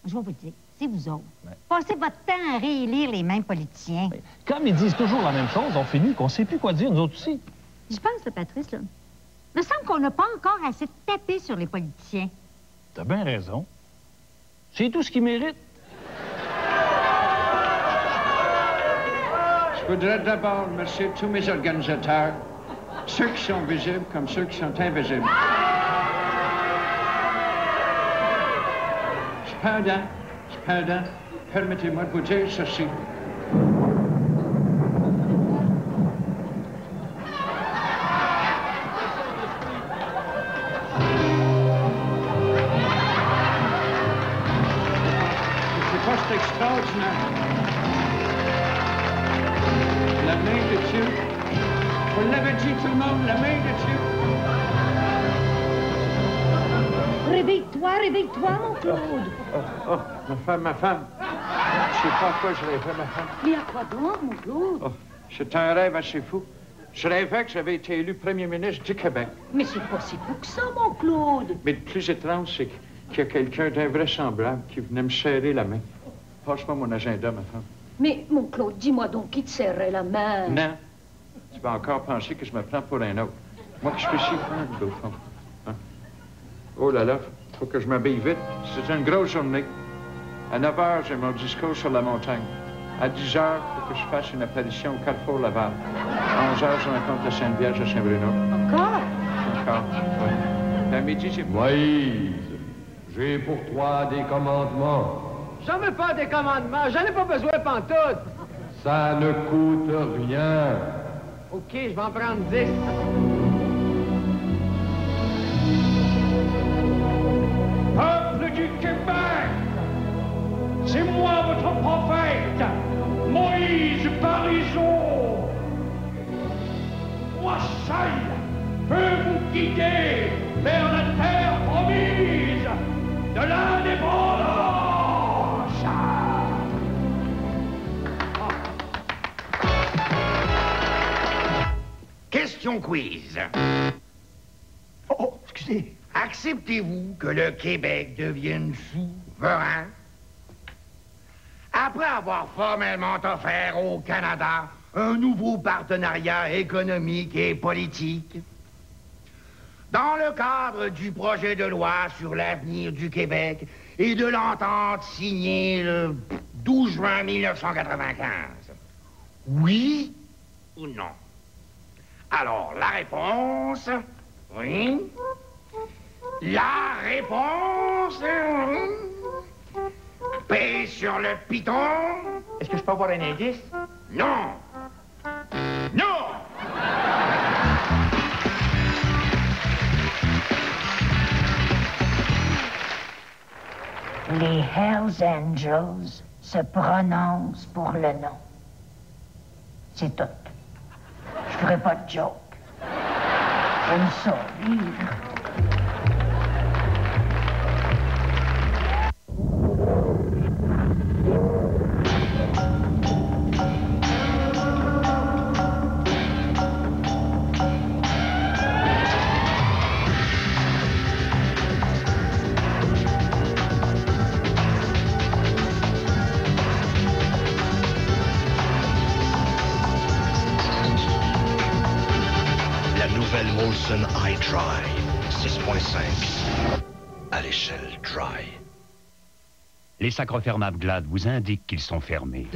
je vais vous le dire, c'est vous autres. Passez votre temps à réélire les mêmes politiciens. Comme ils disent toujours la même chose, on finit qu'on ne sait plus quoi dire, nous autres aussi. Je pense, là, Patrice, là, Il me semble qu'on n'a pas encore assez tapé sur les politiciens. T'as bien raison. C'est tout ce qu'ils méritent. Je voudrais d'abord remercier tous mes organisateurs, ceux qui sont visibles comme ceux qui sont invisibles. Cependant, permettez-moi de vous dire ceci. C'est poste extraordinaire. La main de Dieu. Vous l'avez dit tout le monde, la main de Dieu. Réveille-toi, mon Claude. Ma femme. Je sais pas à quoi je rêvais, ma femme. Mais à quoi donc, mon Claude? Oh, c'était un rêve assez fou. Je rêvais que j'avais été élu premier ministre du Québec. Mais c'est pas si fou que ça, mon Claude. Mais le plus étrange, c'est qu'il y a quelqu'un d'invraisemblable qui venait me serrer la main. Passe-moi mon agenda, ma femme. Mais, mon Claude, dis-moi donc qui te serrait la main. Non. Tu vas encore penser que je me prends pour un autre. Moi qui suis si faible, au fond. Hein? Oh là là, faut que je m'habille vite. C'est une grosse journée. À 9 h, j'ai mon discours sur la montagne. À 10 h, il faut que je fasse une apparition au Carrefour Laval. À 11 h, je rencontre la Sainte Vierge à Saint-Bruno. Encore? Encore, oui. À midi, j'ai... Moïse, j'ai pour toi des commandements. J'en veux pas des commandements, j'en ai pas besoin pantoute. Ça ne coûte rien. OK, je vais en prendre 10. Peuple du Québec, c'est moi votre prophète, Moïse Parisot. Moi seul peux vous guider vers la terre promise de l'indépendance. Question quiz. Oh, excusez. Acceptez-vous que le Québec devienne souverain après avoir formellement offert au Canada un nouveau partenariat économique et politique dans le cadre du projet de loi sur l'avenir du Québec et de l'entente signée le 12 juin 1995? Oui ou non? Alors, la réponse... Oui. La réponse... Paix sur le piton. Est-ce que je peux avoir un indice? Non. Non. Les Hells Angels se prononcent pour le nom. C'est tout. Je ferai pas de joke. J'aime ça, rire. Molson iDry 6.5 à l'échelle dry. Les sacs refermables Glad vous indiquent qu'ils sont fermés.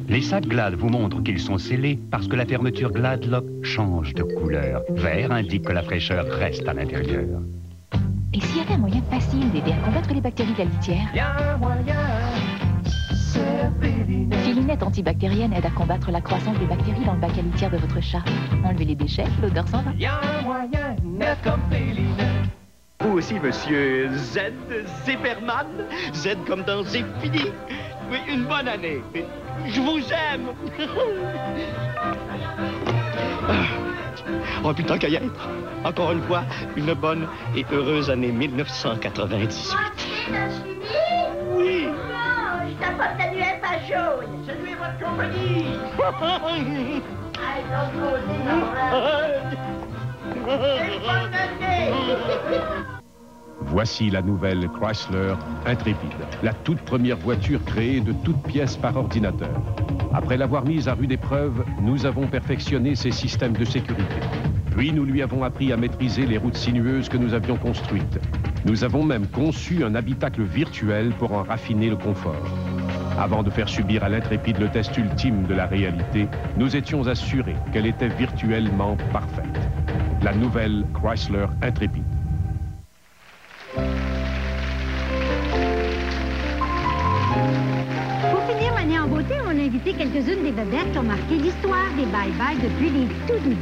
Les sacs Glad vous montrent qu'ils sont scellés parce que la fermeture Glad Lock change de couleur. Vert indique que la fraîcheur reste à l'intérieur. Et s'il y avait un moyen facile d'aider à combattre les bactéries de la litière? Y a un moyen. Filinette antibactérienne aide à combattre la croissance des bactéries dans le bac à litière de votre chat. Enlevez les déchets, l'odeur s'en va. Y a un moyen, net comme Filinette. Vous aussi, monsieur Z. Zipperman. Z comme dans C'est fini. Oui, une bonne année. Je vous aime. Oh putain qu'à y être. Encore une fois, une bonne et heureuse année 1998. Oui. Je t'apporte l'annuaire pas jaune. Saluez votre compagnie. Allez, donc, c'est une bonne année. Voici la nouvelle Chrysler Intrépide, la toute première voiture créée de toutes pièces par ordinateur. Après l'avoir mise à rude épreuve, nous avons perfectionné ses systèmes de sécurité. Puis nous lui avons appris à maîtriser les routes sinueuses que nous avions construites. Nous avons même conçu un habitacle virtuel pour en raffiner le confort. Avant de faire subir à l'Intrépide le test ultime de la réalité, nous étions assurés qu'elle était virtuellement parfaite. La nouvelle Chrysler Intrépide. Pour finir l'année en beauté, on a invité quelques-unes des vedettes qui ont marqué l'histoire des bye-bye depuis les tout débuts.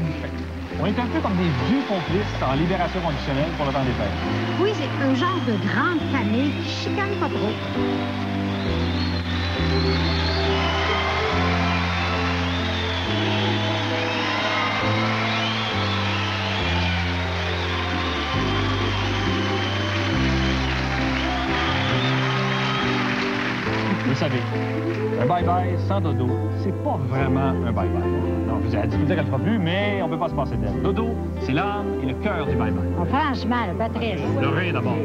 On est un peu comme des vieux complices en libération conditionnelle pour le temps des fêtes. Oui, c'est un genre de grande famille qui chicane pas trop. Vous savez, un bye-bye sans Dodo, c'est pas vraiment un bye-bye. Non, vous avez dit qu'elle ne fera plus, mais on peut pas se passer d'elle. Dodo, c'est l'âme et le cœur du bye-bye. Oh, franchement, Patrice. Pleurez d'abord.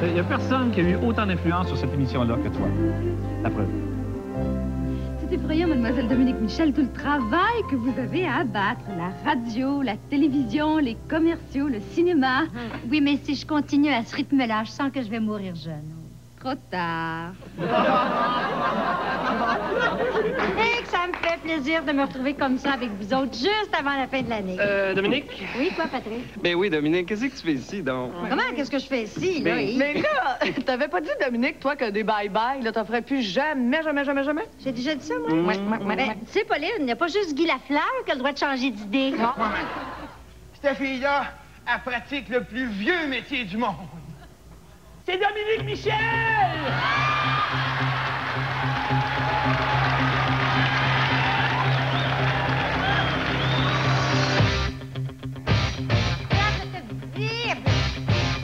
Il n'y a personne qui a eu autant d'influence sur cette émission-là que toi. La preuve. C'est effrayant, mademoiselle Dominique Michel, tout le travail que vous avez à abattre. La radio, la télévision, les commerciaux, le cinéma. Oui, mais si je continue à ce rythme-là, je sens que je vais mourir jeune. Trop tard. Et que ça me fait plaisir de me retrouver comme ça avec vous autres juste avant la fin de l'année. Dominique? Oui, quoi, Patrice? Ben oui, Dominique, qu'est-ce que tu fais ici, donc? Comment? Qu'est-ce que je fais ici, là? Mais là, t'avais pas dit, Dominique, toi, que des bye-bye, là, t'en ferais plus jamais? J'ai déjà dit ça, moi? Ben, tu sais, Pauline, il n'y a pas juste Guy Lafleur qui a le droit de changer d'idée. Non. Cette fille-là, elle pratique le plus vieux métier du monde. C'est Dominique Michel!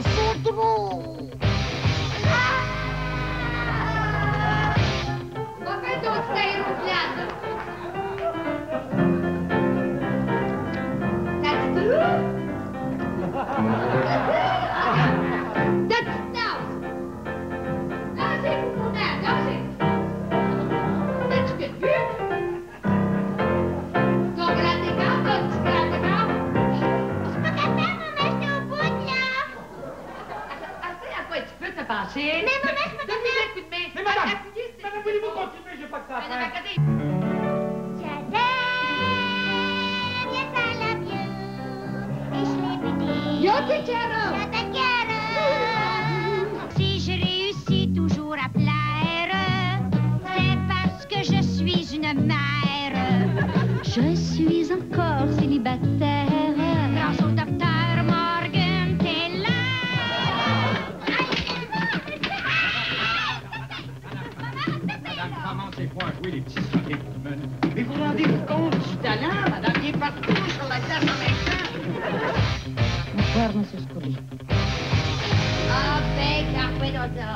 C'est drôle! On va faire d'autres tailles au plat. That's true? That's Mais maman, je me Mais madame, voulez-vous continuer? J'ai pas que ça à faire. Si je réussis toujours à plaire, c'est parce que je suis une mère. Je suis encore célibataire. Grâce au docteur Morgan, t'es là. Commencez pas à jouer les petits soirées pour mener. Mais vous rendez-vous compte du talent, madame? Il est partout sur la glace en même temps. Bonsoir, monsieur Scully. Ah, ben, carpé dans ça.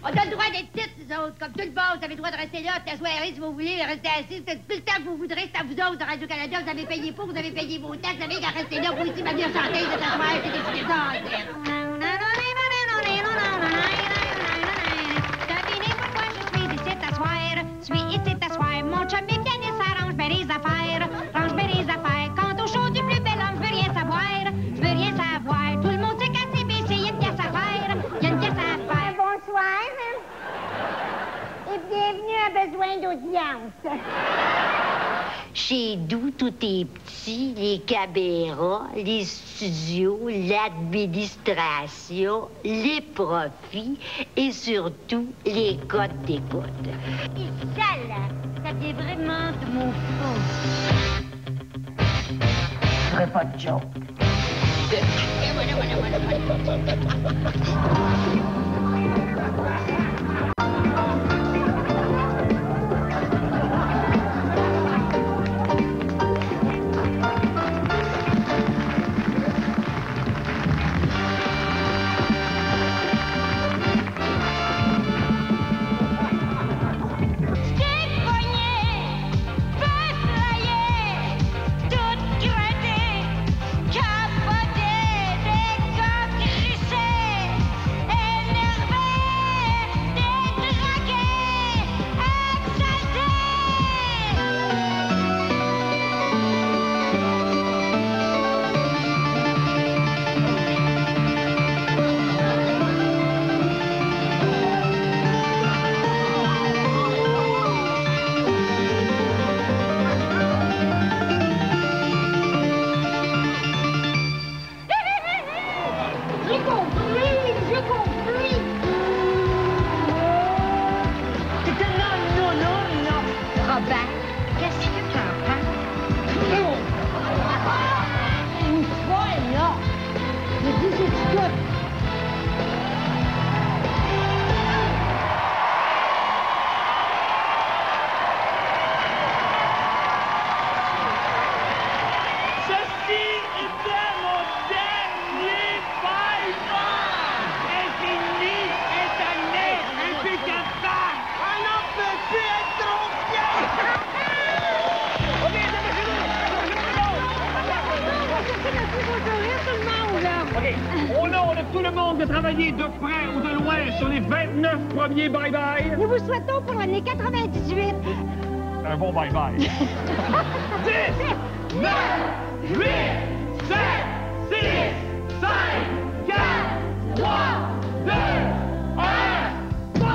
On a le droit d'être petites, nous autres. Comme tout le monde, vous avez le droit de rester là, de t'asseoir si vous voulez, rester assis. C'est tout le temps que vous voudrez, c'est à vous autres de Radio-Canada. Vous avez payé pour, vous avez payé vos taxes, vous avez qu'à rester là. Vous aussi, ma bien chanteuse, de t'asseoir, c'est décidé ça, devinez pourquoi je suis ici t'asseoir. Je suis ici t'asseoir. Mon chum est pianiste, arrange bien les affaires. Range bien les affaires. Quant au show du plus bel homme, je veux rien savoir. Je veux rien savoir. Tout le monde sait qu'à CBC, il y a une pièce à faire. Il y a une pièce à faire. Bonsoir. Et bienvenue à Besoin d'audience. Chez nous, tout est petit, les caméras, les studios, l'administration, les profits et surtout les codes d'écoute. Et ça, là, ça vient vraiment de mon fond. Je ferai pas de joke. Toute cratée, capotée, des coquilles OK. Au nom de tout le monde de travailler de près ou de loin sur les 29 premiers bye-bye. Nous vous souhaitons pour l'année 98. Un bon bye-bye. 10, 9, 8, 7, 6, 5, 4, 3, 2, 1, bye!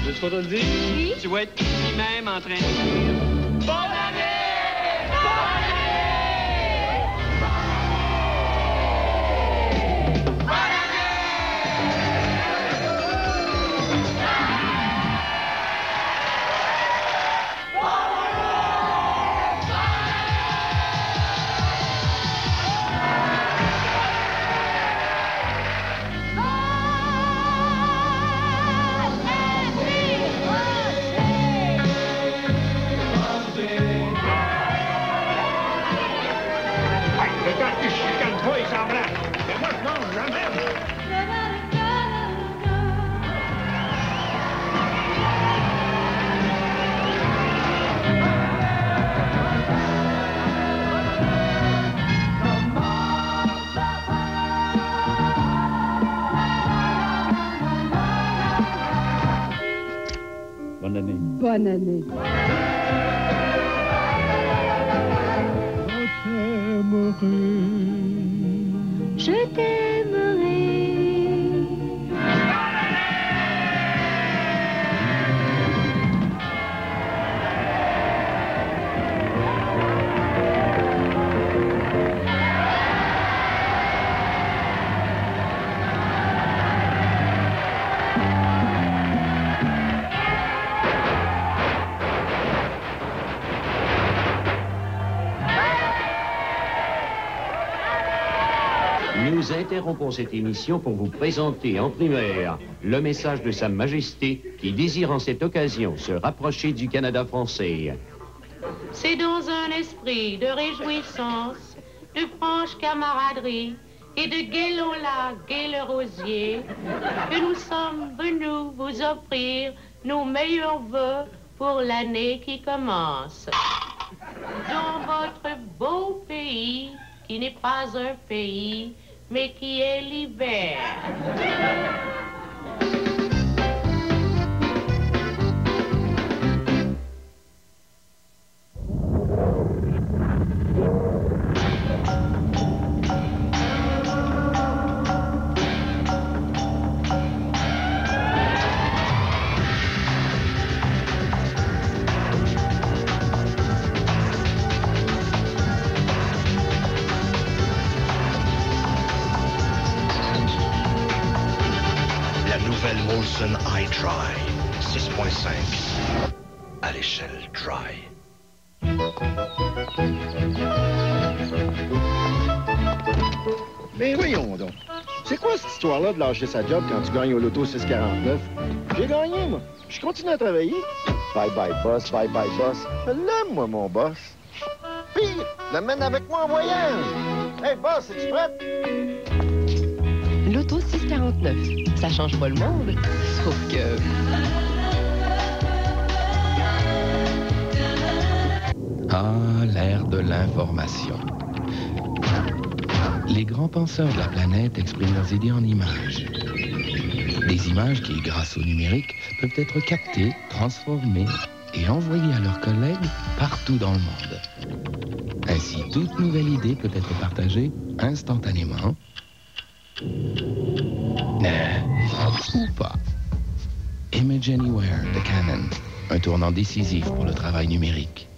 Veux-tu qu'on te le dise? Oui. Tu vas être ici même en train de dire bonne année! Bonne année! Bonne Bonne année. Bonne année. Je t'aimerai. Nous interrompons cette émission pour vous présenter en primaire le message de Sa Majesté qui désire en cette occasion se rapprocher du Canada français. C'est dans un esprit de réjouissance, de franche camaraderie et de gai Lola, gai le rosier, que nous sommes venus vous offrir nos meilleurs vœux pour l'année qui commence. Dans votre beau pays, qui n'est pas un pays, mais qui est l'hiver. Molson I Dry 6.5 à l'échelle dry. Mais voyons donc. C'est quoi cette histoire-là de lâcher sa job quand tu gagnes au loto 649? J'ai gagné, moi. Je continue à travailler. Bye bye boss, bye bye boss. Je l'aime, moi, mon boss. Pire, l'amène avec moi en voyage. Hey boss, es-tu prête? Loto 649. Ça change pas le monde, sauf que... Ah, l'ère de l'information. Les grands penseurs de la planète expriment leurs idées en images. Des images qui, grâce au numérique, peuvent être captées, transformées et envoyées à leurs collègues partout dans le monde. Ainsi, toute nouvelle idée peut être partagée instantanément, ou pas. Image Anywhere de Canon, un tournant décisif pour le travail numérique.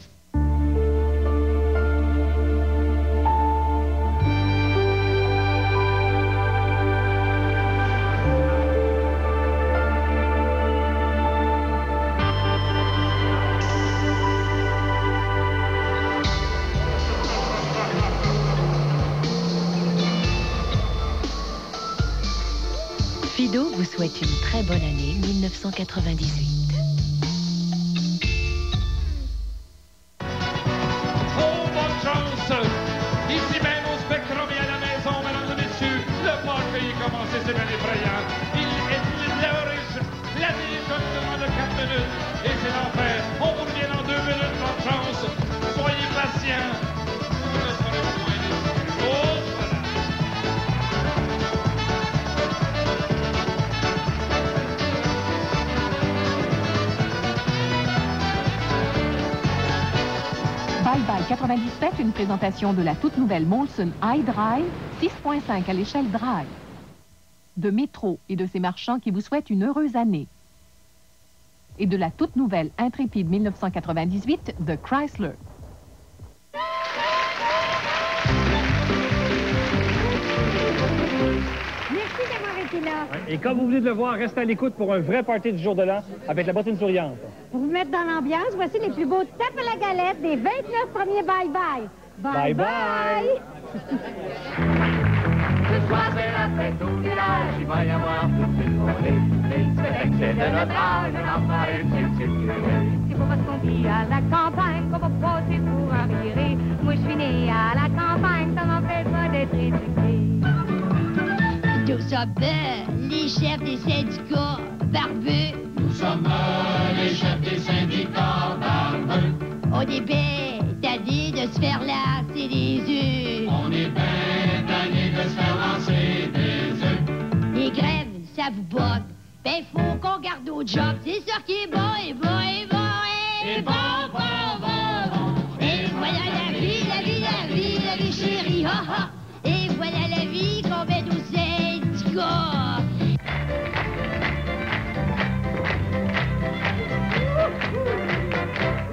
Fido vous souhaite une très bonne année 1998. Oh, bonne chance! Ici même au Spectrum et à la maison, mesdames et messieurs, le party est commencé, c'est bien effrayant. Il est l'heure et la vie est seulement de 4 minutes et c'est l'enfer. On vous revient dans 2 minutes, bonne chance. Soyez patients. Vous ne serez pas loin des oh, voilà. Bye Bye 97, une présentation de la toute nouvelle Molson iDrive, 6.5 à l'échelle Drive. De Métro et de ses marchands qui vous souhaitent une heureuse année. Et de la toute nouvelle Intrépide 1998 de Chrysler. Merci d'avoir été là. Et comme vous venez de le voir, restez à l'écoute pour un vrai party du jour de l'an avec la bottine souriante. Pour vous mettre dans l'ambiance, voici les plus beaux tapes à la galette des 29 premiers bye-bye. Bye-bye! Ce soir, c'est la fête au village, il va y avoir toute une volée. Les c'est de notre âge, on va réussir, C'est pas parce qu'on vit à la campagne qu'on va passer pour un viré. Moi, je suis née à la campagne, ça m'empêche pas d'être éduquée. Nous sommes les chefs des syndicats barbus. Nous sommes les chefs des syndicats barbus. On est bien tannés de se faire lancer des œufs. On est bien tannés de se faire lancer des œufs. Les grèves, ça vous botte. Ben, faut qu'on garde nos jobs. C'est ça qui est bon, et bon, et bon, et bon, bon, bon, bon. Et voilà la vie, la vie, la vie, la vie chérie, ha, ha. Et voilà la vie qu'on met aux syndicats.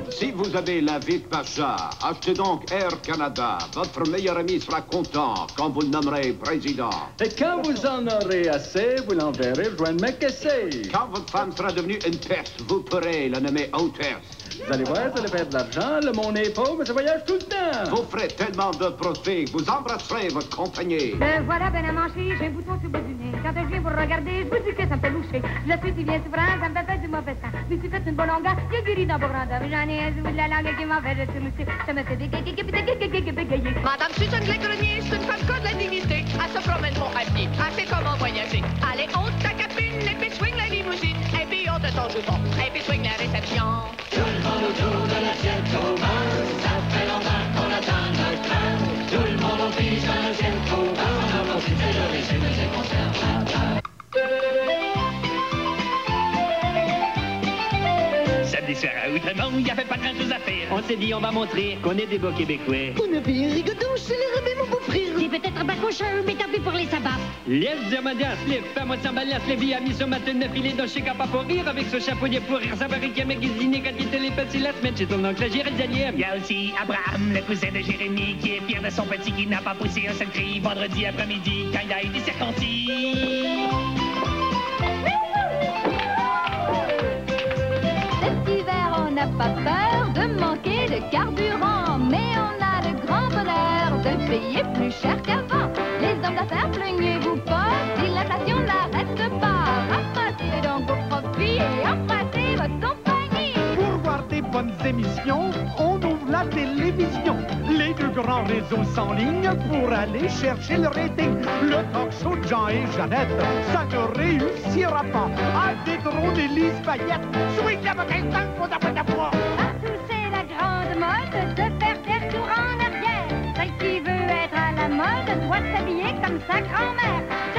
Si vous avez la vie de Pacha, achetez donc Air Canada. Votre meilleur ami sera content quand vous le nommerez président. Et quand vous en aurez assez, vous l'enverrez rejoindre McKessey. Quand votre femme sera devenue une peste, vous pourrez la nommer hôtesse. Vous allez voir, vous allez faire de l'argent, le monde est pauvre, mais ça voyage tout le temps. Vous ferez tellement de profit, vous embrasserez votre compagnie. Le voilà ben à manger, j'ai un bouton sur le bout du nez. Quand je viens vous regarder, je vous dis que ça me fait loucher. Je suis si bien souffrant, ça me fait du mauvais temps. Je me suis fait une bonne longueur, j'ai guéri dans vos grandeurs. J'en ai un bout de la langue qui m'en fait loucher. Ça me fait bégayer. Madame Susan Grenier, c'est une femme de la dignité. Elle se promène mon habit, elle sait comment voyager. Allez, ôte ta capine, et puis swing la limousine. Et puis ôte ton jupon, et puis swing la réception. Tout le monde autour de l'assiette commence. Ça fait longtemps qu'on attend notre heure. Tout le monde au pige dans l'assiette commence. On a profité de régime des conservateurs. Samedi soir à Outremont, il n'y avait pas grand chose à faire. On s'est dit, on va montrer qu'on est des beaux Québécois. On a bien rigodon, c'est les rebelles, mon beau frère. C'est peut-être pas cochon, mais tant pis pour les sabbats. Lève, Zermadias, lève, fais-moi de s'embalias, lève, il a mis ce matin 9 filets dans chez Capa pour rire. Avec ce chapeau pour rire, ça paraît qu'il a magasiné quand il était les petits la semaine chez ton oncle Jérémie. Il y a aussi Abraham, le cousin de Jérémie, qui est fier de son petit qui n'a pas poussé un seul cri vendredi après-midi quand il a été circoncis. Cet hiver, on n'a pas peur de manquer de carburant, mais on a le grand bonheur de payer plus cher qu'avant. Les hommes d'affaires, plaignez-vous pas, si l'inflation n'arrête pas. Ramassez donc vos profits et embrassez votre compagnie. Pour voir des bonnes émissions, on ouvre la télévision. Les deux grands réseaux s'enlignent pour aller chercher le rating. Le talk show de Jean et Jeannette, ça ne réussira pas. À détrôner Lise Payette, swing la bouteille dans le fond de la boîte à bois. Partout, c'est la grande de mode de faire des retours en arrière. Celle qui veut être à la mode doit s'habiller comme sa grand-mère.